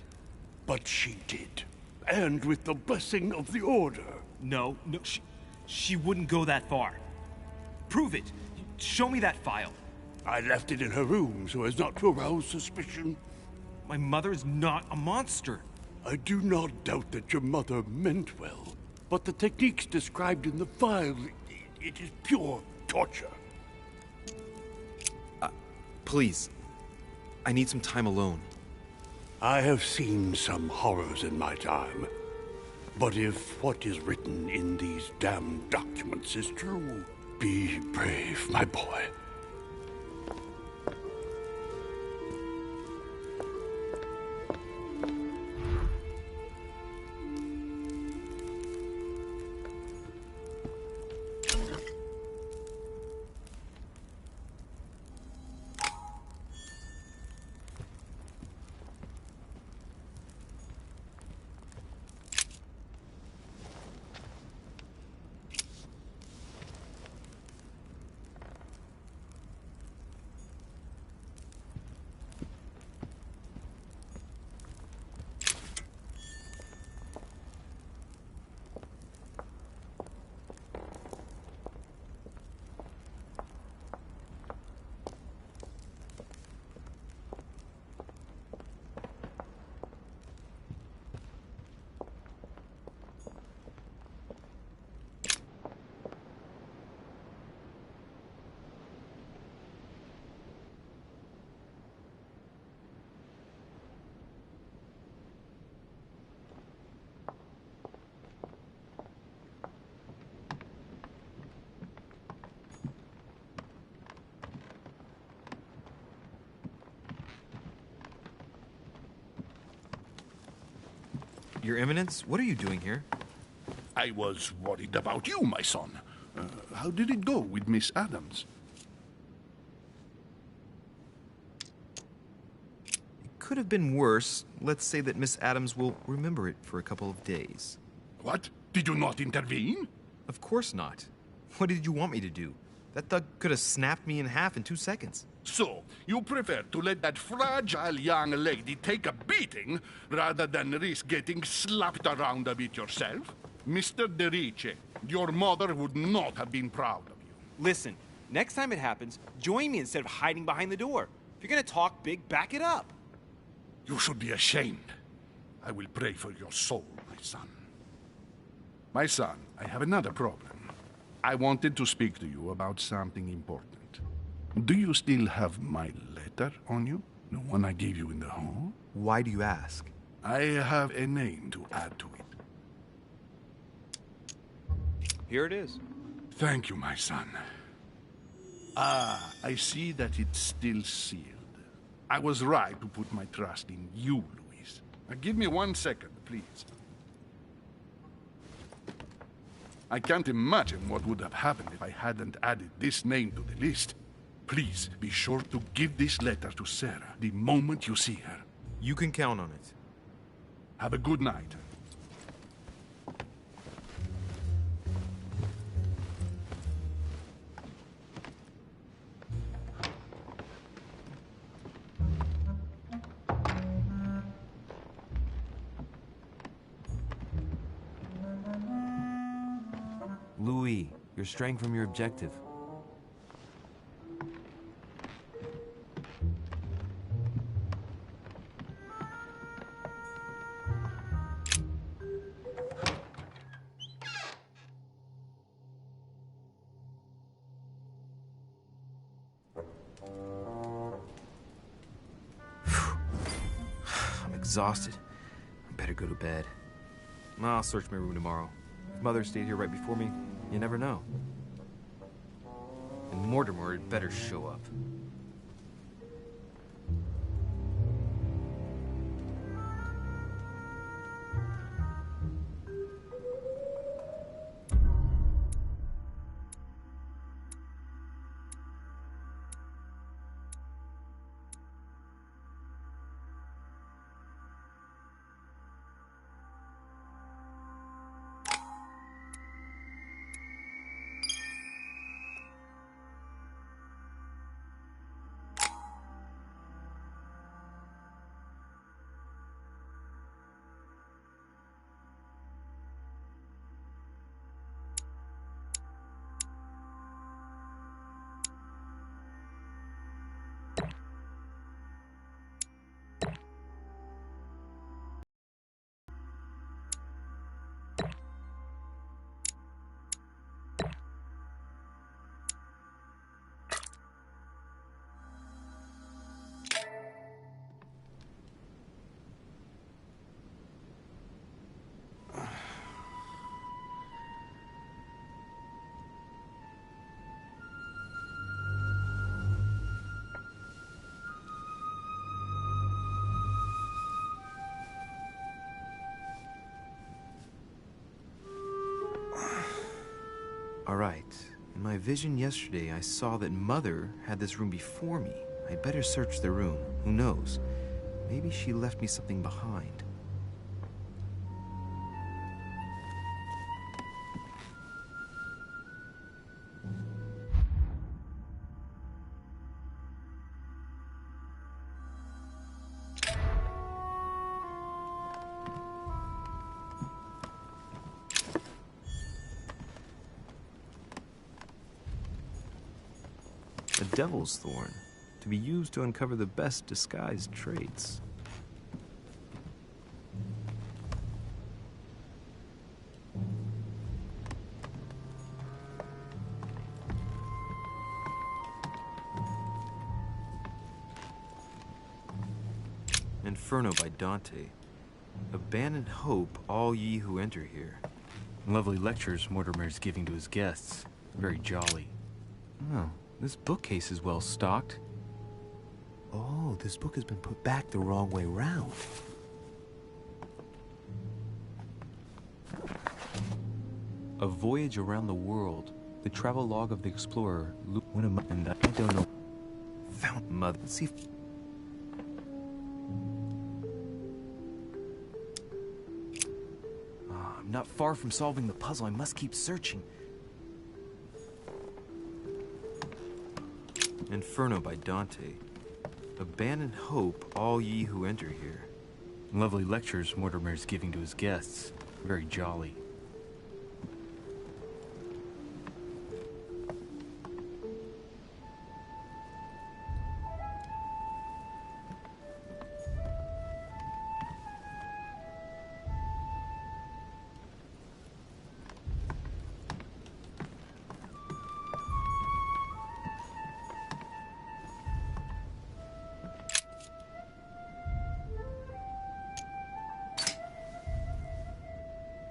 But she did. And with the blessing of the Order. No, she wouldn't go that far. Prove it. Show me that file. I left it in her room so as not to arouse suspicion. My mother is not a monster. I do not doubt that your mother meant well. But the techniques described in the file, it is pure torture. Please. I need some time alone. I have seen some horrors in my time. But if what is written in these damned documents is true, be brave, my boy. Your Eminence, what are you doing here? I was worried about you, my son. How did it go with Miss Adams? It could have been worse. Let's say that Miss Adams will remember it for a couple of days. What? Did you not intervene? Of course not. What did you want me to do? That thug could have snapped me in half in 2 seconds. So, you prefer to let that fragile young lady take a beating rather than risk getting slapped around a bit yourself? Mr. Derice, your mother would not have been proud of you. Listen, next time it happens, join me instead of hiding behind the door. If you're gonna talk big, back it up. You should be ashamed. I will pray for your soul, my son. My son, I have another problem. I wanted to speak to you about something important. Do you still have my letter on you? The one I gave you in the hall? Why do you ask? I have a name to add to it. Here it is. Thank you, my son. Ah, I see that it's still sealed. I was right to put my trust in you, Louise. Now, give me 1 second, please. I can't imagine what would have happened if I hadn't added this name to the list. Please, be sure to give this letter to Sarah the moment you see her. You can count on it. Have a good night. Louis, you're straying from your objective. I'm exhausted. I better go to bed. I'll search my room tomorrow. If Mother stayed here right before me, you never know. And Mortimer had better show up. Alright. In my vision yesterday, I saw that Mother had this room before me. I'd better search the room. Who knows? Maybe she left me something behind. A devil's thorn, to be used to uncover the best disguised traits. Inferno by Dante. Abandon hope, all ye who enter here. Lovely lectures Mortimer's giving to his guests. Very jolly. Oh, this bookcase is well stocked. Oh, this book has been put back the wrong way round. A Voyage Around the World. The travel log of the explorer. And I don't know. Found Mother. Let's see if... I'm not far from solving the puzzle. I must keep searching. Inferno by Dante. Abandon hope, all ye who enter here. Lovely lectures Mortimer's giving to his guests. Very jolly.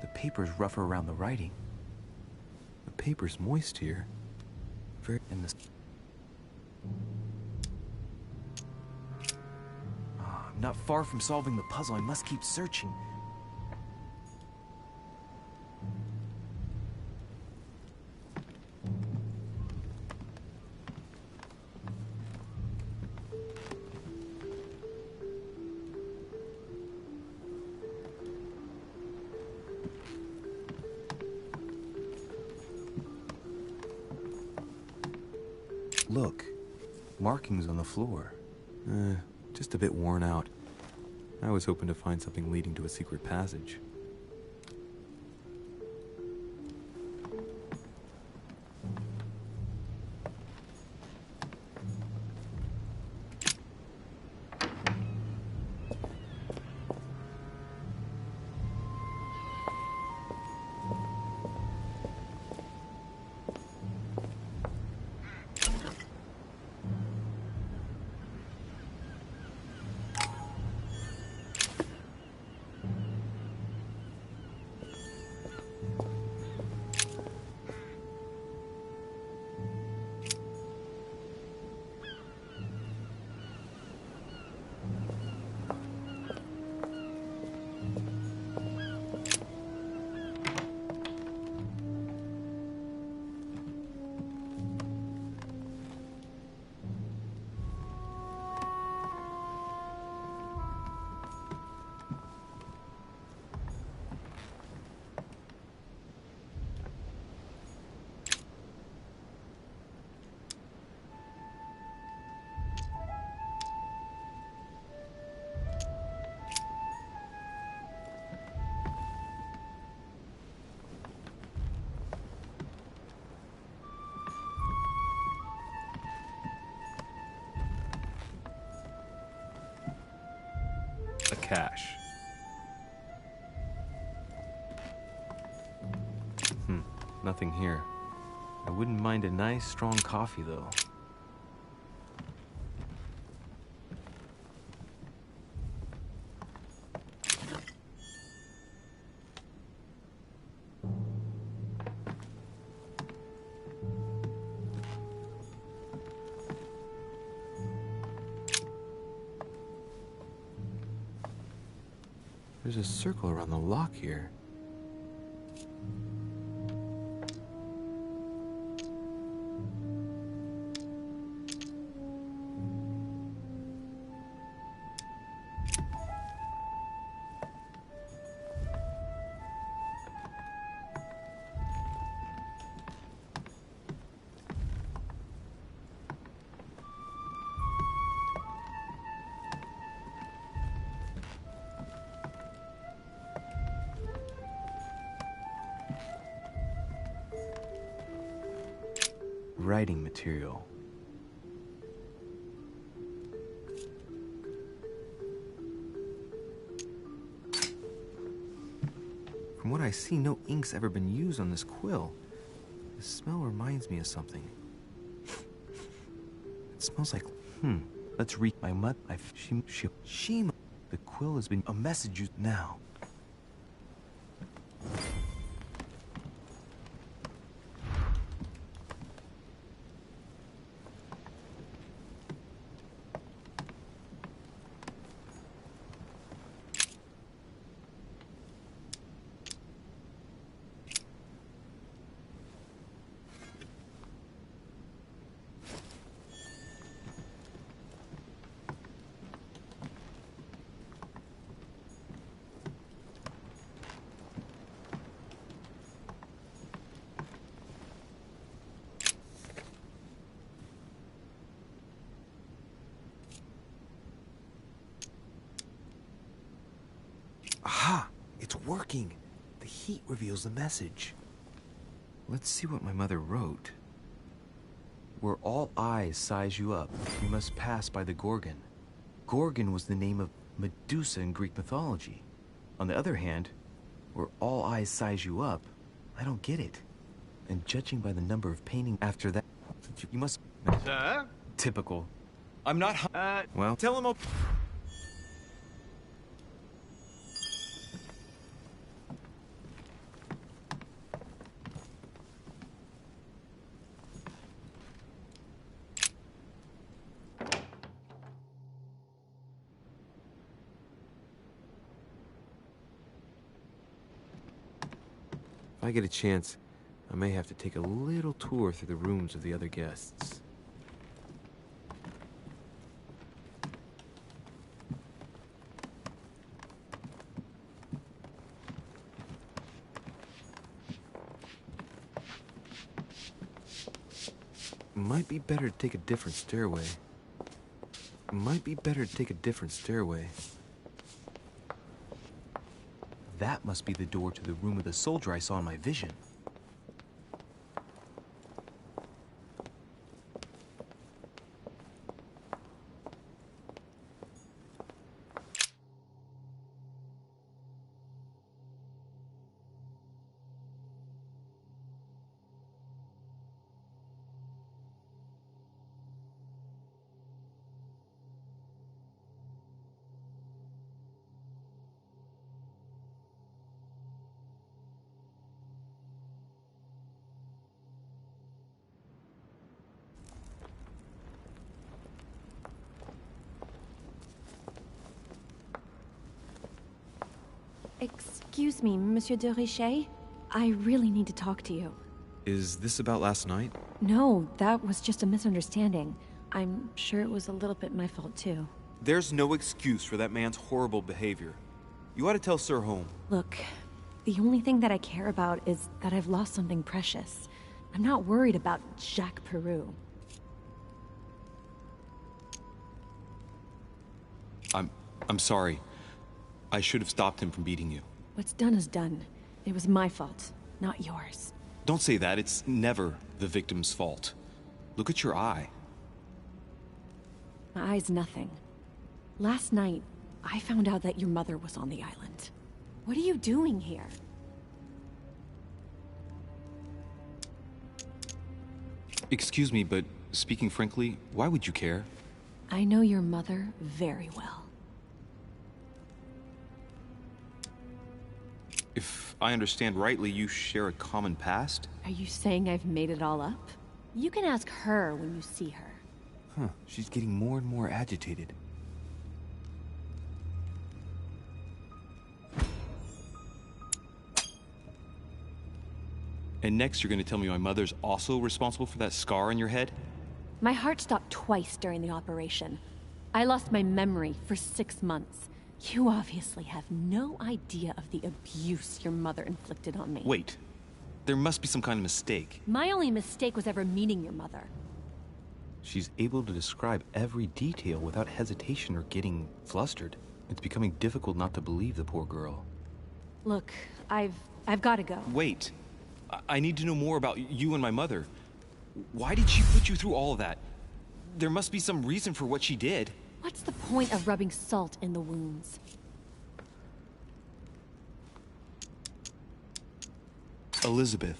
The paper's rougher around the writing. The paper's moist here. Very in this. I'm not far from solving the puzzle. I must keep searching. Look, markings on the floor. Just a bit worn out. I was hoping to find something leading to a secret passage. A cache. Nothing here. I wouldn't mind a nice, strong coffee, though. There's a circle around the lock here. writing material. From what I see, no ink's ever been used on this quill. The smell reminds me of something. It smells like... Let's read my mud. Shima. The quill has been a message used now. Aha! It's working! The heat reveals the message. Let's see what my mother wrote. Where all eyes size you up, you must pass by the Gorgon. Gorgon was the name of Medusa in Greek mythology. On the other hand, where all eyes size you up, I don't get it. And judging by the number of paintings after that, you must... Sir? Typical. I'm not... Well, tell him I'll... If I get a chance, I may have to take a little tour through the rooms of the other guests. Might be better to take a different stairway. That must be the door to the room of the soldier I saw in my vision. Excuse me, Monsieur de Richet? I really need to talk to you. Is this about last night? No, that was just a misunderstanding. I'm sure it was a little bit my fault, too. There's no excuse for that man's horrible behavior. You ought to tell Sir Holm. Look, the only thing that I care about is that I've lost something precious. I'm not worried about Jacques Peru. I'm sorry. I should have stopped him from beating you. What's done is done. It was my fault, not yours. Don't say that. It's never the victim's fault. Look at your eye. My eye's nothing. Last night, I found out that your mother was on the island. What are you doing here? Excuse me, but speaking frankly, why would you care? I know your mother very well. If I understand rightly, you share a common past? Are you saying I've made it all up? You can ask her when you see her. Huh, she's getting more and more agitated. And next you're going to tell me my mother's also responsible for that scar on your head? My heart stopped twice during the operation. I lost my memory for 6 months. You obviously have no idea of the abuse your mother inflicted on me. Wait. There must be some kind of mistake. My only mistake was ever meeting your mother. She's able to describe every detail without hesitation or getting flustered. It's becoming difficult not to believe the poor girl. Look, I've got to go. Wait. I need to know more about you and my mother. Why did she put you through all of that? There must be some reason for what she did. What's the point of rubbing salt in the wounds? Elizabeth.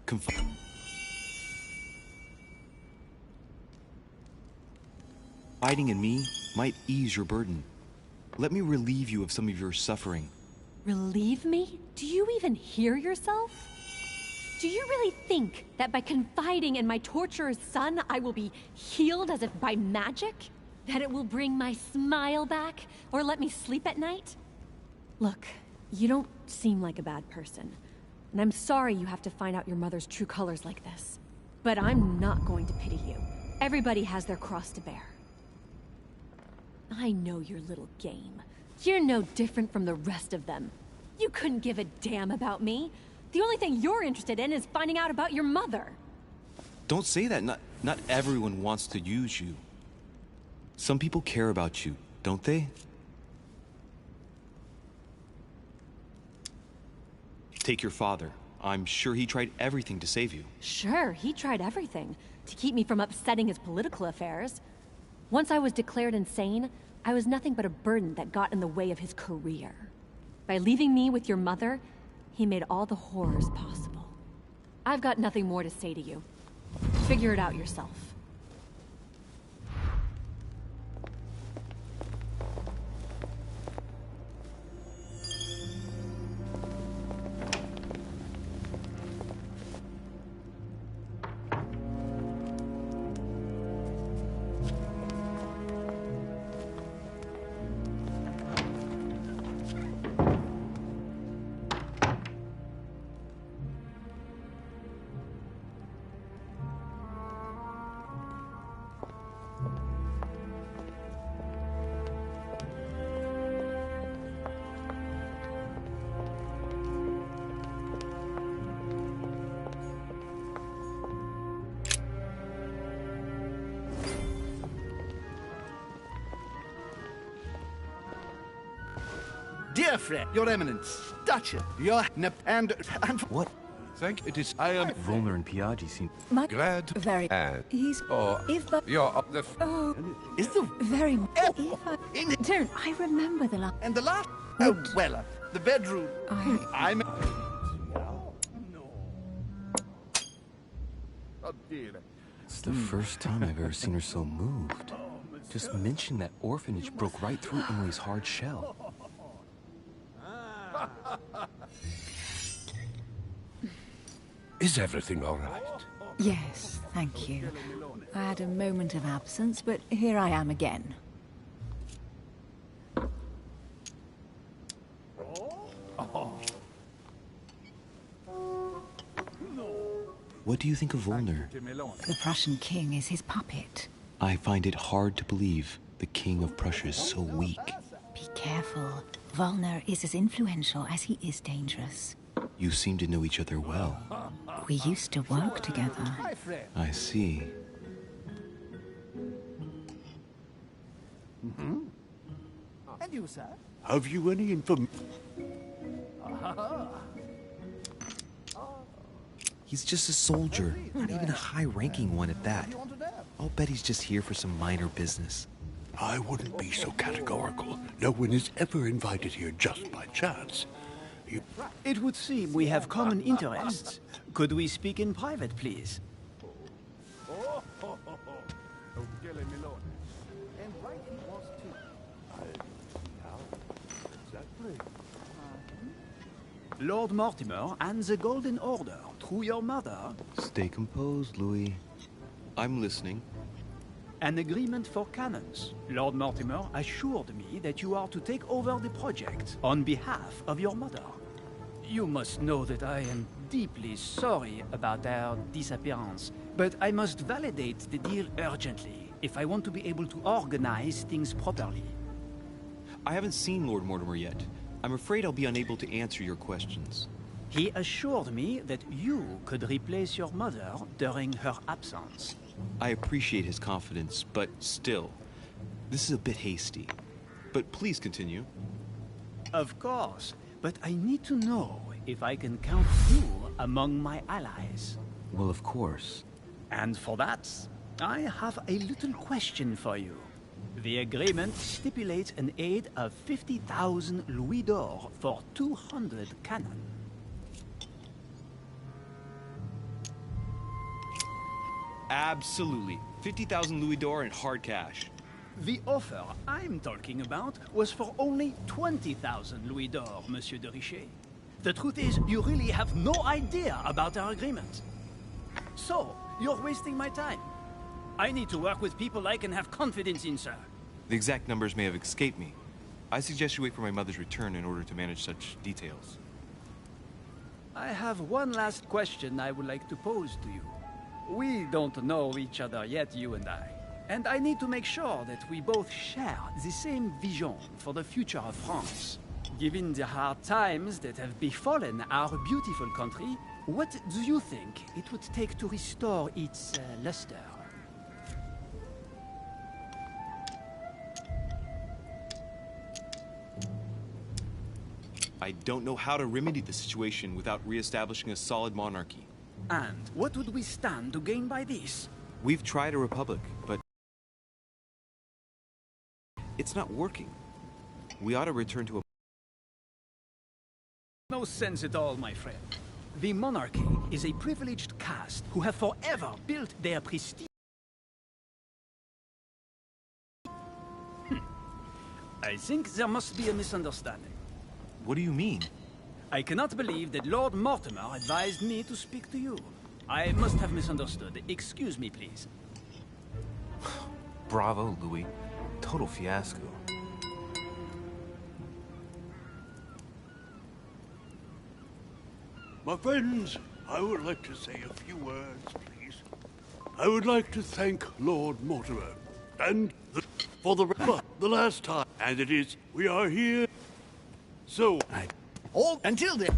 Confiding in me might ease your burden. Let me relieve you of some of your suffering. Relieve me? Do you even hear yourself? Do you really think that by confiding in my torturer's son, I will be healed as if by magic? That it will bring my smile back, or let me sleep at night? Look, you don't seem like a bad person, and I'm sorry you have to find out your mother's true colors like this. But I'm not going to pity you. Everybody has their cross to bear. I know your little game. You're no different from the rest of them. You couldn't give a damn about me. The only thing you're interested in is finding out about your mother. Don't say that. Not everyone wants to use you. Some people care about you, don't they? Take your father. I'm sure he tried everything to save you. Sure, he tried everything to keep me from upsetting his political affairs. Once I was declared insane, I was nothing but a burden that got in the way of his career. By leaving me with your mother, he made all the horrors possible. I've got nothing more to say to you. Figure it out yourself. Dear friend, Your Eminence, Duchess, and what? Think it is I am Volner and Piaggi seem Glad Very. and He's. If you're the Oh, is the very. Don't I remember the last? and the last. Oh well, the bedroom. I'm. It's the first time I've ever seen her so moved. Just mentioning that orphanage broke right through Emily's hard shell. Is everything all right? Yes, thank you. I had a moment of absence, but here I am again. What do you think of Volner? The Prussian king is his puppet. I find it hard to believe the King of Prussia is so weak. Be careful. Volner is as influential as he is dangerous. You seem to know each other well. We used to work together. I see. And you, sir? Have you any information? He's just a soldier, not even a high-ranking one at that. I'll bet he's just here for some minor business. I wouldn't be so categorical. No one is ever invited here just by chance. It would seem we have common interests. Could we speak in private, please? Lord Mortimer and the Golden Order, through your mother. Stay composed, Louis. I'm listening. An agreement for cannons. Lord Mortimer assured me that you are to take over the project on behalf of your mother. You must know that I am deeply sorry about their disappearance, but I must validate the deal urgently if I want to be able to organize things properly. I haven't seen Lord Mortimer yet. I'm afraid I'll be unable to answer your questions. He assured me that you could replace your mother during her absence. I appreciate his confidence, but still, this is a bit hasty. But please continue. Of course, but I need to know if I can count you among my allies. Well, of course. And for that, I have a little question for you. The agreement stipulates an aid of 50,000 louis d'or for 200 cannon. Absolutely. 50,000 louis d'or in hard cash. The offer I'm talking about was for only 20,000 louis d'or, Monsieur de Richet. The truth is, you really have no idea about our agreement. So, you're wasting my time. I need to work with people I can have confidence in, sir. The exact numbers may have escaped me. I suggest you wait for my mother's return in order to manage such details. I have one last question I would like to pose to you. We don't know each other yet, you and I. And I need to make sure that we both share the same vision for the future of France. Given the hard times that have befallen our beautiful country, what do you think it would take to restore its luster? I don't know how to remedy the situation without re-establishing a solid monarchy. And what would we stand to gain by this? We've tried a republic, but it's not working. We ought to return to a... No sense at all, my friend. The monarchy is a privileged caste who have forever built their prestige. I think there must be a misunderstanding. What do you mean? I cannot believe that Lord Mortimer advised me to speak to you. I must have misunderstood. Excuse me, please. Bravo, Louis. Total fiasco. My friends, I would like to say a few words, please. I would like to thank Lord Mortimer, and for the last time. And it is, we are here. So, all until then.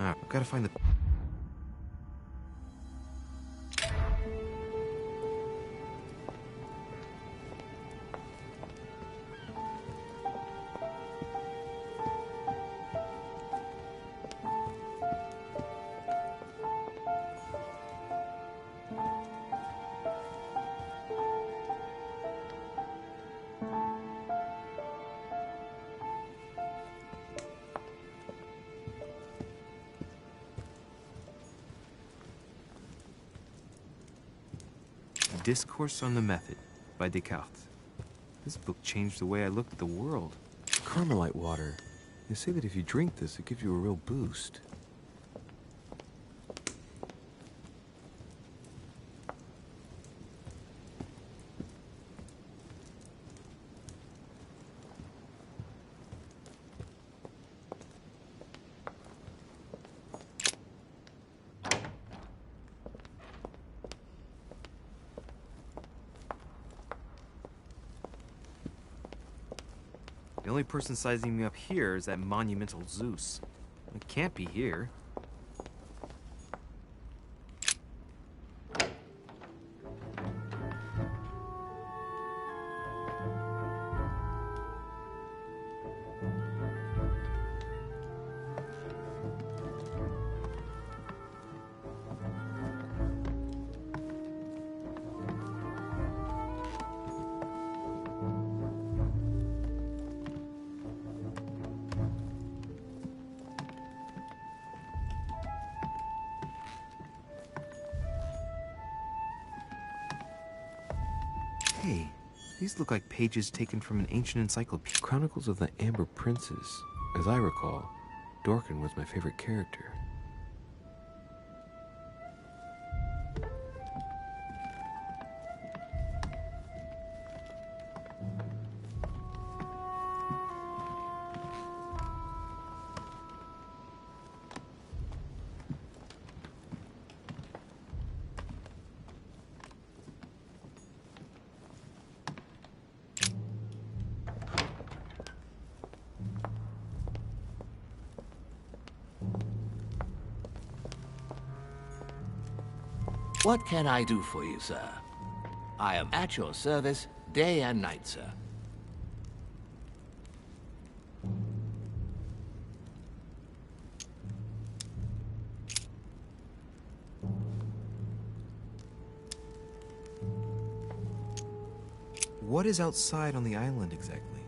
I've got to find the... Discourse on the Method by Descartes. This book changed the way I looked at the world. Carmelite water. They say that if you drink this, it gives you a real boost. The only person sizing me up here is that monumental Zeus. It can't be here. Hey, these look like pages taken from an ancient encyclopedia. Chronicles of the Amber Princes. As I recall, Dorkin was my favorite character. What can I do for you, sir? I am at your service day and night, sir. What is outside on the island exactly?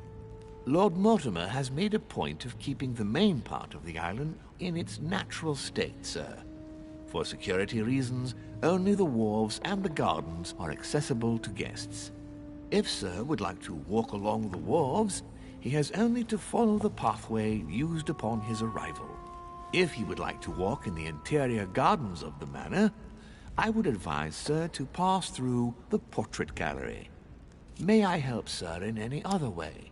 Lord Mortimer has made a point of keeping the main part of the island in its natural state, sir. For security reasons, only the wharves and the gardens are accessible to guests. If Sir would like to walk along the wharves, he has only to follow the pathway used upon his arrival. If he would like to walk in the interior gardens of the manor, I would advise Sir to pass through the portrait gallery. May I help Sir in any other way?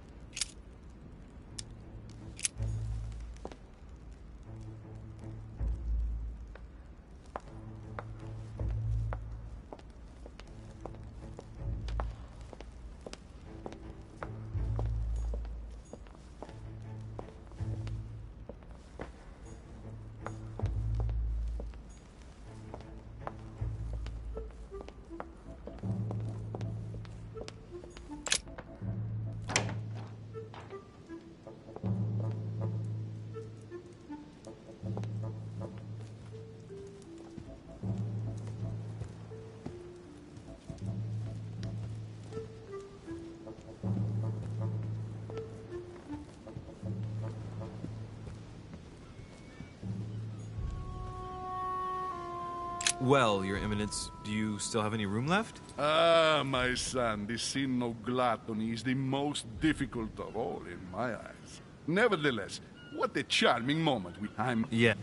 Well, Your Eminence, do you still have any room left? Ah, my son, the sin of gluttony is the most difficult of all in my eyes. Nevertheless, what a charming moment I'm... Yeah.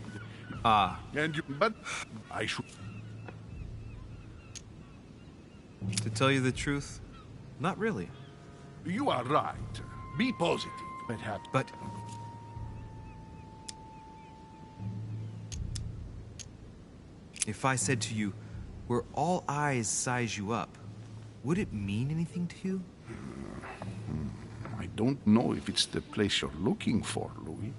And you... But I should... To tell you the truth, not really. You are right. Be positive, perhaps. But... if I said to you, where all eyes size you up, would it mean anything to you? I don't know if it's the place you're looking for, Louis,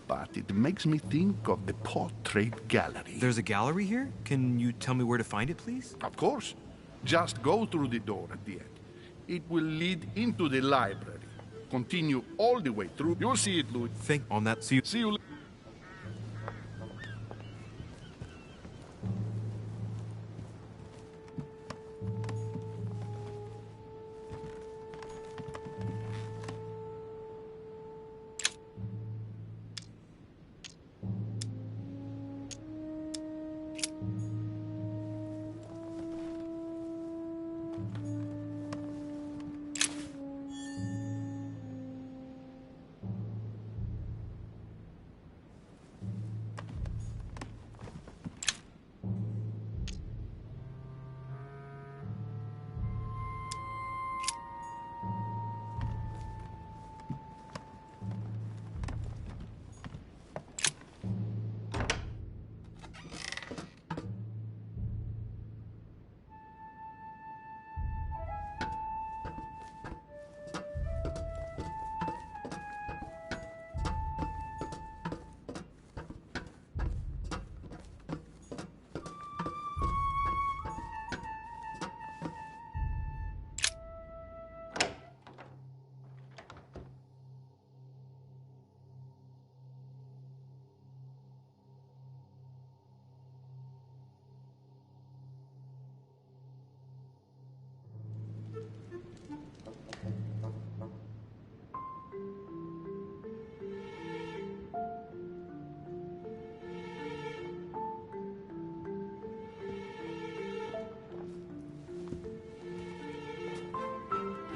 but it makes me think of the portrait gallery. There's a gallery here? Can you tell me where to find it, please? Of course. Just go through the door at the end. It will lead into the library. Continue all the way through. You'll see it, Louis. Think on that. See you.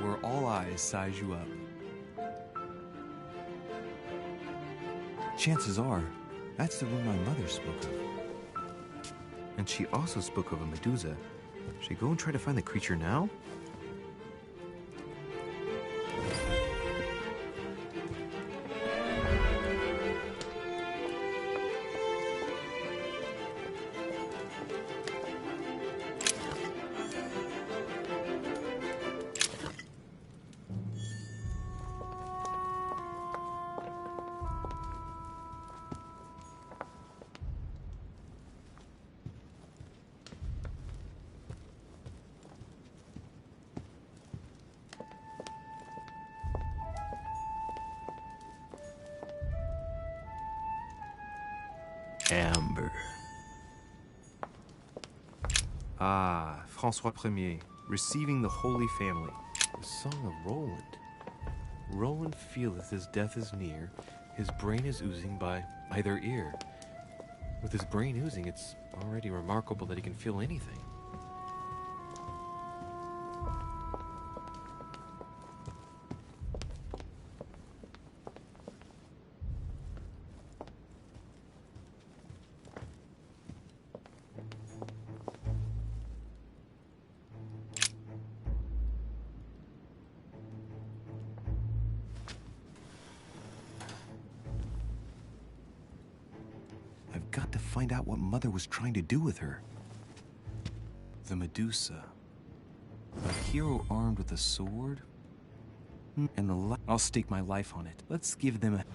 Where all eyes size you up. Chances are, that's the room my mother spoke of. And she also spoke of a Medusa. Should I go and try to find the creature now? Amber. Ah, François Ier, receiving the Holy Family. The Song of Roland. Roland feeleth his death is near, his brain is oozing by either ear. With his brain oozing, it's already remarkable that he can feel anything. I've got to find out what Mother was trying to do with her. The Medusa. A hero armed with a sword? And I'll stake my life on it. Let's give them a...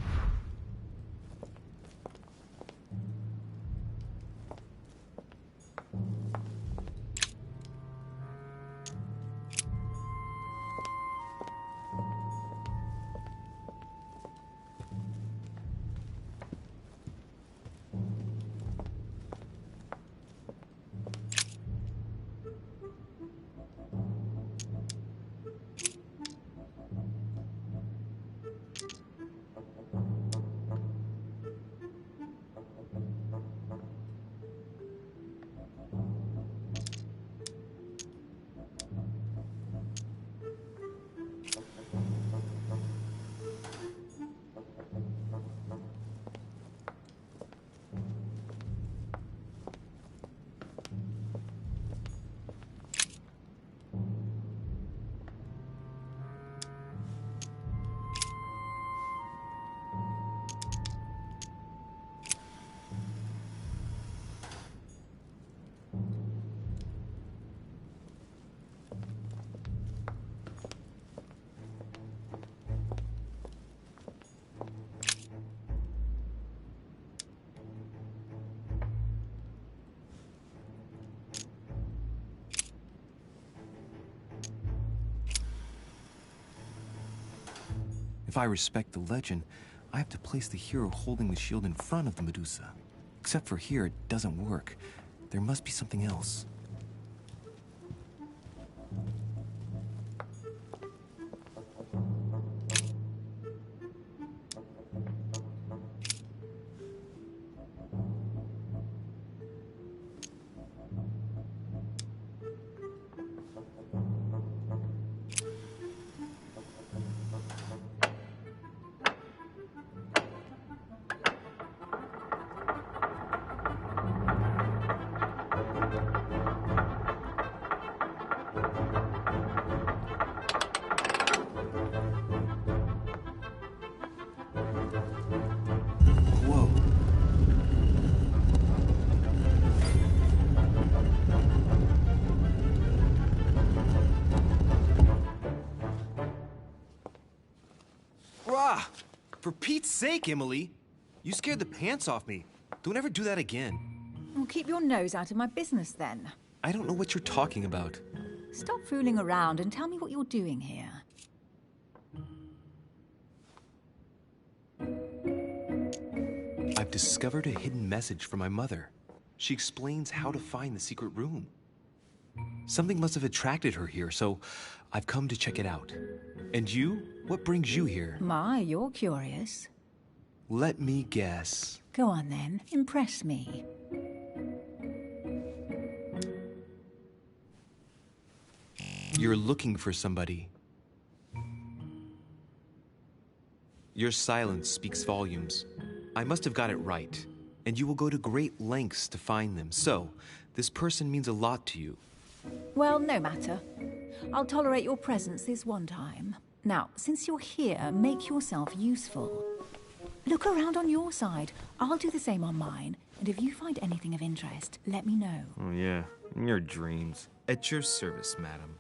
If I respect the legend, I have to place the hero holding the shield in front of the Medusa. Except for here, it doesn't work. There must be something else. For Pete's sake, Emily! You scared the pants off me. Don't ever do that again. Well, keep your nose out of my business, then. I don't know what you're talking about. Stop fooling around and tell me what you're doing here. I've discovered a hidden message from my mother. She explains how to find the secret room. Something must have attracted her here, so I've come to check it out. And you? What brings you here? My, you're curious. Let me guess. Go on then, impress me. You're looking for somebody. Your silence speaks volumes. I must have got it right. And you will go to great lengths to find them. So, this person means a lot to you. Well, no matter. I'll tolerate your presence this one time. Now, since you're here, make yourself useful. Look around on your side. I'll do the same on mine. And if you find anything of interest, let me know. Oh, yeah. In your dreams. At your service, madam.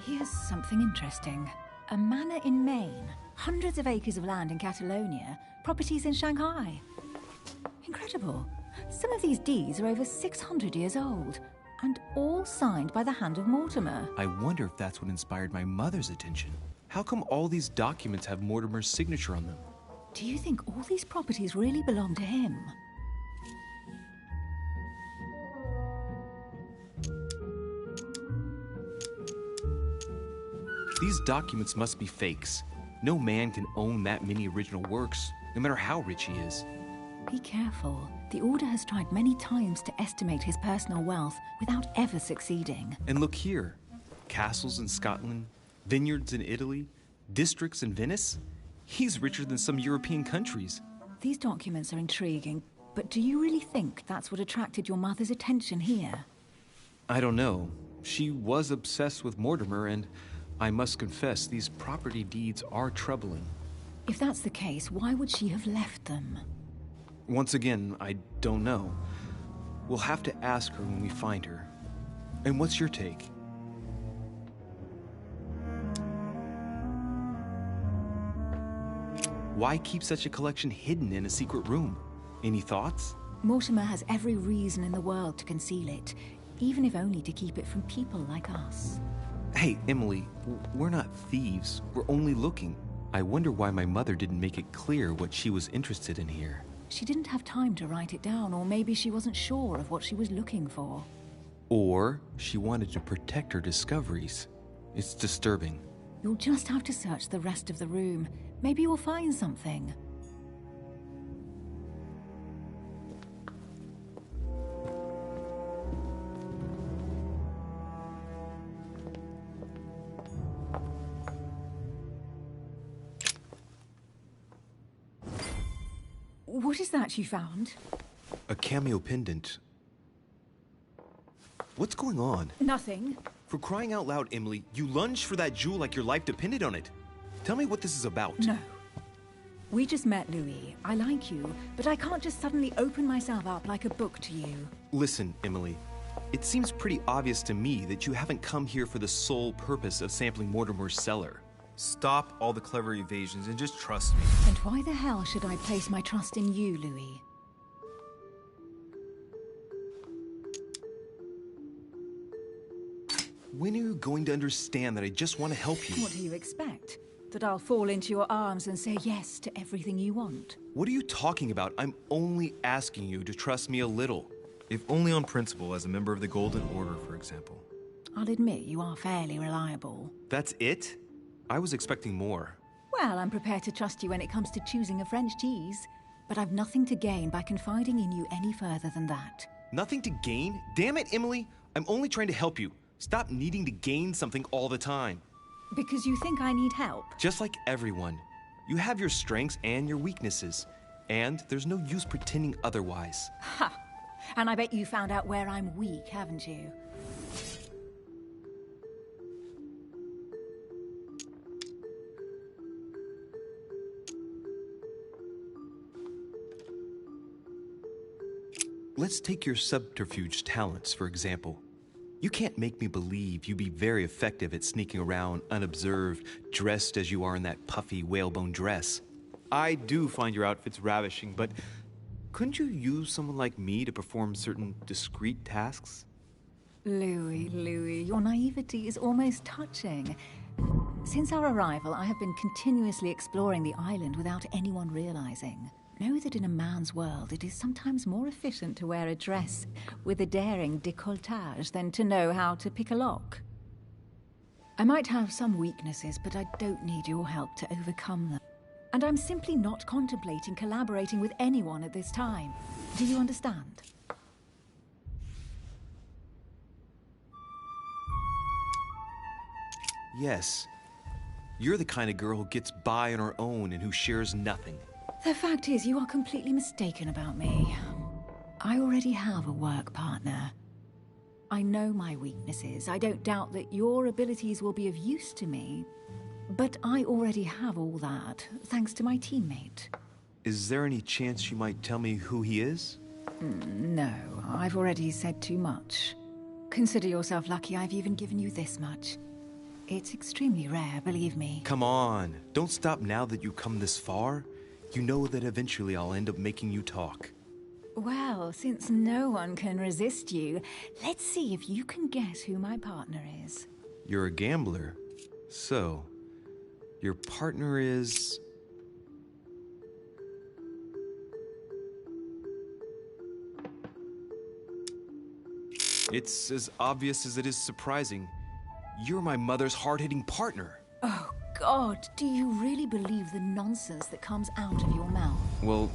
Here's something interesting. A manor in Maine, hundreds of acres of land in Catalonia, properties in Shanghai. Incredible. Some of these deeds are over 600 years old, and all signed by the hand of Mortimer. I wonder if that's what inspired my mother's attention. How come all these documents have Mortimer's signature on them? Do you think all these properties really belong to him? These documents must be fakes. No man can own that many original works, no matter how rich he is. Be careful. The Order has tried many times to estimate his personal wealth without ever succeeding. And look here. Castles in Scotland, vineyards in Italy, districts in Venice. He's richer than some European countries. These documents are intriguing, but do you really think that's what attracted your mother's attention here? I don't know. She was obsessed with Mortimer, and I must confess, these property deeds are troubling. If that's the case, why would she have left them? Once again, I don't know. We'll have to ask her when we find her. And what's your take? Why keep such a collection hidden in a secret room? Any thoughts? Mortimer has every reason in the world to conceal it, even if only to keep it from people like us. Hey, Emily, we're not thieves. We're only looking. I wonder why my mother didn't make it clear what she was interested in here. She didn't have time to write it down, or maybe she wasn't sure of what she was looking for. Or she wanted to protect her discoveries. It's disturbing. You'll just have to search the rest of the room. Maybe you'll find something. What is that you found? A cameo pendant. What's going on? Nothing. For crying out loud, Emily, you lunged for that jewel like your life depended on it. Tell me what this is about. No. We just met, Louis. I like you, but I can't just suddenly open myself up like a book to you. Listen, Emily. It seems pretty obvious to me that you haven't come here for the sole purpose of sampling Mortimer's cellar. Stop all the clever evasions and just trust me. And why the hell should I place my trust in you, Louis? When are you going to understand that I just want to help you? What do you expect? That I'll fall into your arms and say yes to everything you want? What are you talking about? I'm only asking you to trust me a little. If only on principle, as a member of the Golden Order, for example. I'll admit you are fairly reliable. That's it? I was expecting more. Well, I'm prepared to trust you when it comes to choosing a French cheese. But I've nothing to gain by confiding in you any further than that. Nothing to gain? Damn it, Emily! I'm only trying to help you. Stop needing to gain something all the time. Because you think I need help? Just like everyone. You have your strengths and your weaknesses. And there's no use pretending otherwise. Ha! And I bet you found out where I'm weak, haven't you? Let's take your subterfuge talents, for example. You can't make me believe you'd be very effective at sneaking around unobserved, dressed as you are in that puffy whalebone dress. I do find your outfits ravishing, but couldn't you use someone like me to perform certain discreet tasks? Louis, your naivety is almost touching. Since our arrival, I have been continuously exploring the island without anyone realizing. Know that in a man's world, it is sometimes more efficient to wear a dress with a daring décolletage than to know how to pick a lock. I might have some weaknesses, but I don't need your help to overcome them. And I'm simply not contemplating collaborating with anyone at this time. Do you understand? Yes. You're the kind of girl who gets by on her own and who shares nothing. The fact is, you are completely mistaken about me. I already have a work partner. I know my weaknesses. I don't doubt that your abilities will be of use to me. But I already have all that, thanks to my teammate. Is there any chance you might tell me who he is? No, I've already said too much. Consider yourself lucky I've even given you this much. It's extremely rare, believe me. Come on, don't stop now that you've come this far. You know that eventually I'll end up making you talk. Well, since no one can resist you, let's see if you can guess who my partner is. You're a gambler. So, your partner is... It's as obvious as it is surprising. You're my mother's hard-hitting partner. Oh, God, do you really believe the nonsense that comes out of your mouth? Well,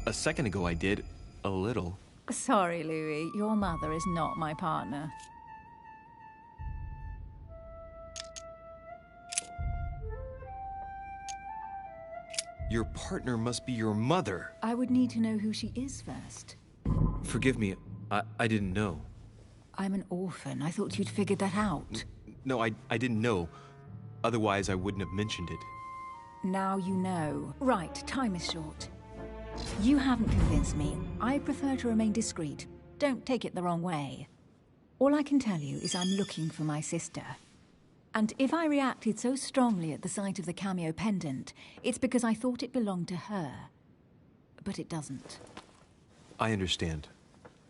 a second ago I did. A little. Sorry, Louis, your mother is not my partner. Your partner must be your mother. I would need to know who she is first. Forgive me, I didn't know. I'm an orphan. I thought you'd figured that out. No, I didn't know. Otherwise, I wouldn't have mentioned it. Now you know. Right, time is short. You haven't convinced me. I prefer to remain discreet. Don't take it the wrong way. All I can tell you is I'm looking for my sister. And if I reacted so strongly at the sight of the cameo pendant, it's because I thought it belonged to her. But it doesn't. I understand.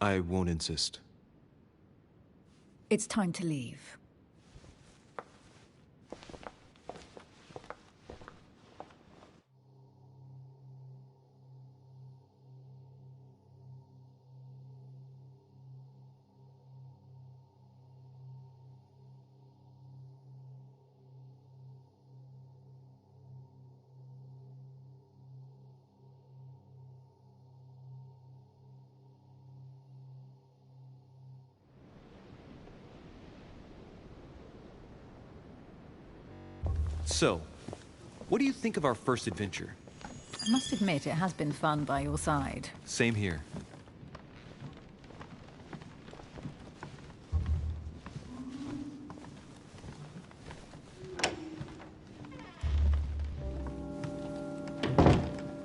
I won't insist. It's time to leave. So, what do you think of our first adventure? I must admit, it has been fun by your side. Same here.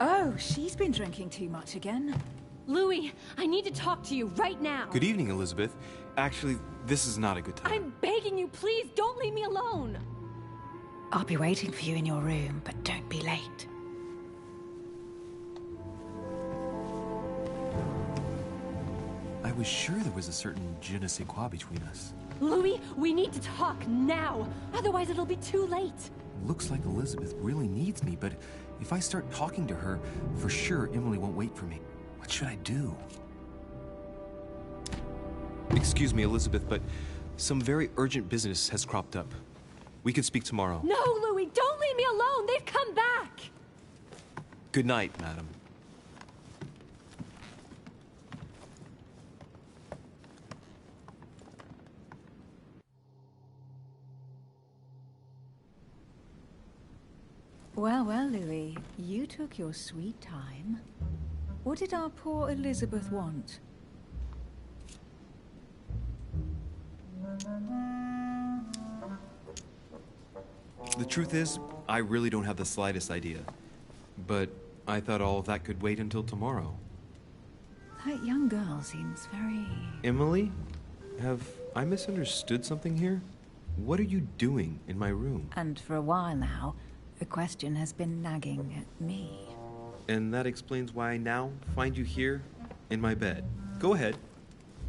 Oh, she's been drinking too much again. Louis, I need to talk to you right now. Good evening, Elizabeth. Actually, this is not a good time. I'm begging you, please don't leave me alone. I'll be waiting for you in your room, but don't be late. I was sure there was a certain je ne sais quoi between us. Louis, we need to talk now. Otherwise, it'll be too late. Looks like Elizabeth really needs me, but if I start talking to her, for sure Emily won't wait for me. What should I do? Excuse me, Elizabeth, but some very urgent business has cropped up. We can speak tomorrow. No, Louis, don't leave me alone. They've come back. Good night, madam. Well, well, Louis, you took your sweet time. What did our poor Elizabeth want? The truth is, I really don't have the slightest idea. But I thought all of that could wait until tomorrow. That young girl seems very... Emily? Have I misunderstood something here? What are you doing in my room? And for a while now, the question has been nagging at me. And that explains why I now find you here in my bed. Go ahead.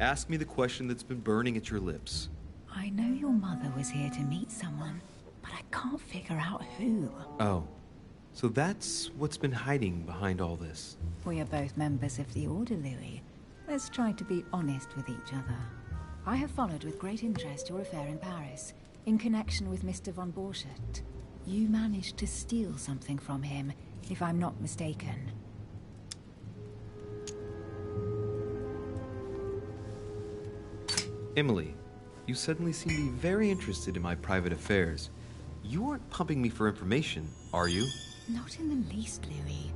Ask me the question that's been burning at your lips. I know your mother was here to meet someone, but I can't figure out who. Oh. So that's what's been hiding behind all this. We are both members of the Order, Louis. Let's try to be honest with each other. I have followed with great interest your affair in Paris, in connection with Mr. von Borchardt. You managed to steal something from him, if I'm not mistaken. Emily, you suddenly seem to be very interested in my private affairs. You aren't pumping me for information, are you? Not in the least, Louis.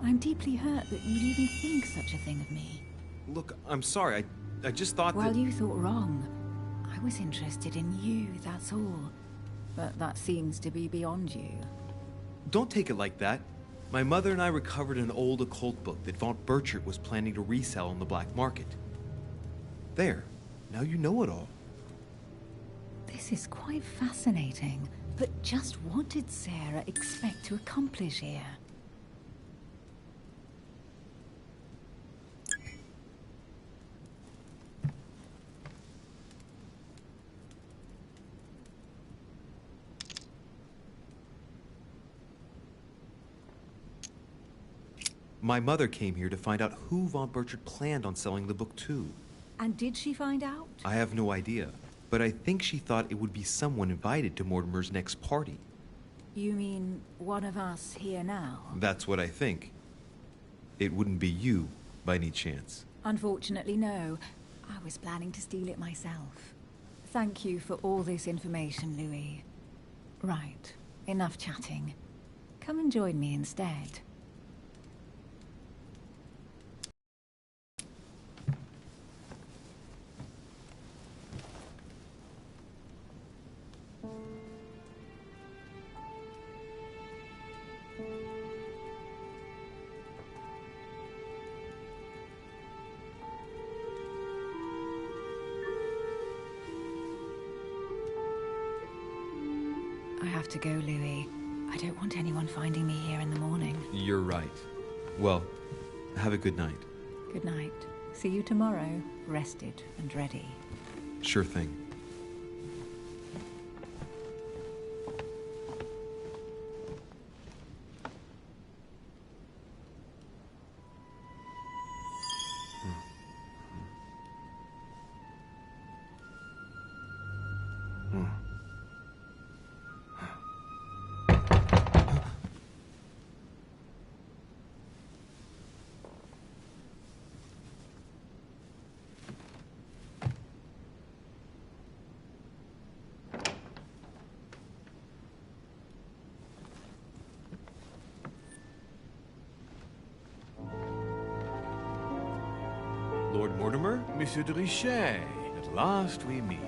I'm deeply hurt that you'd even think such a thing of me. Look, I'm sorry. I just thought Well, that... you thought wrong. I was interested in you, that's all. But that seems to be beyond you. Don't take it like that. My mother and I recovered an old occult book that von Borchardt was planning to resell on the black market. There. Now you know it all. This is quite fascinating. But just what did Sarah expect to accomplish here? My mother came here to find out who von Burchard planned on selling the book to. And did she find out? I have no idea, but I think she thought it would be someone invited to Mortimer's next party. You mean one of us here now? That's what I think. It wouldn't be you, by any chance. Unfortunately, no. I was planning to steal it myself. Thank you for all this information, Louis. Right, enough chatting. Come and join me instead. I have to go, Louis. I don't want anyone finding me here in the morning. You're right. Well, have a good night. Good night. See you tomorrow, rested and ready. Sure thing. Lord Mortimer? Monsieur de Richet, at last we meet.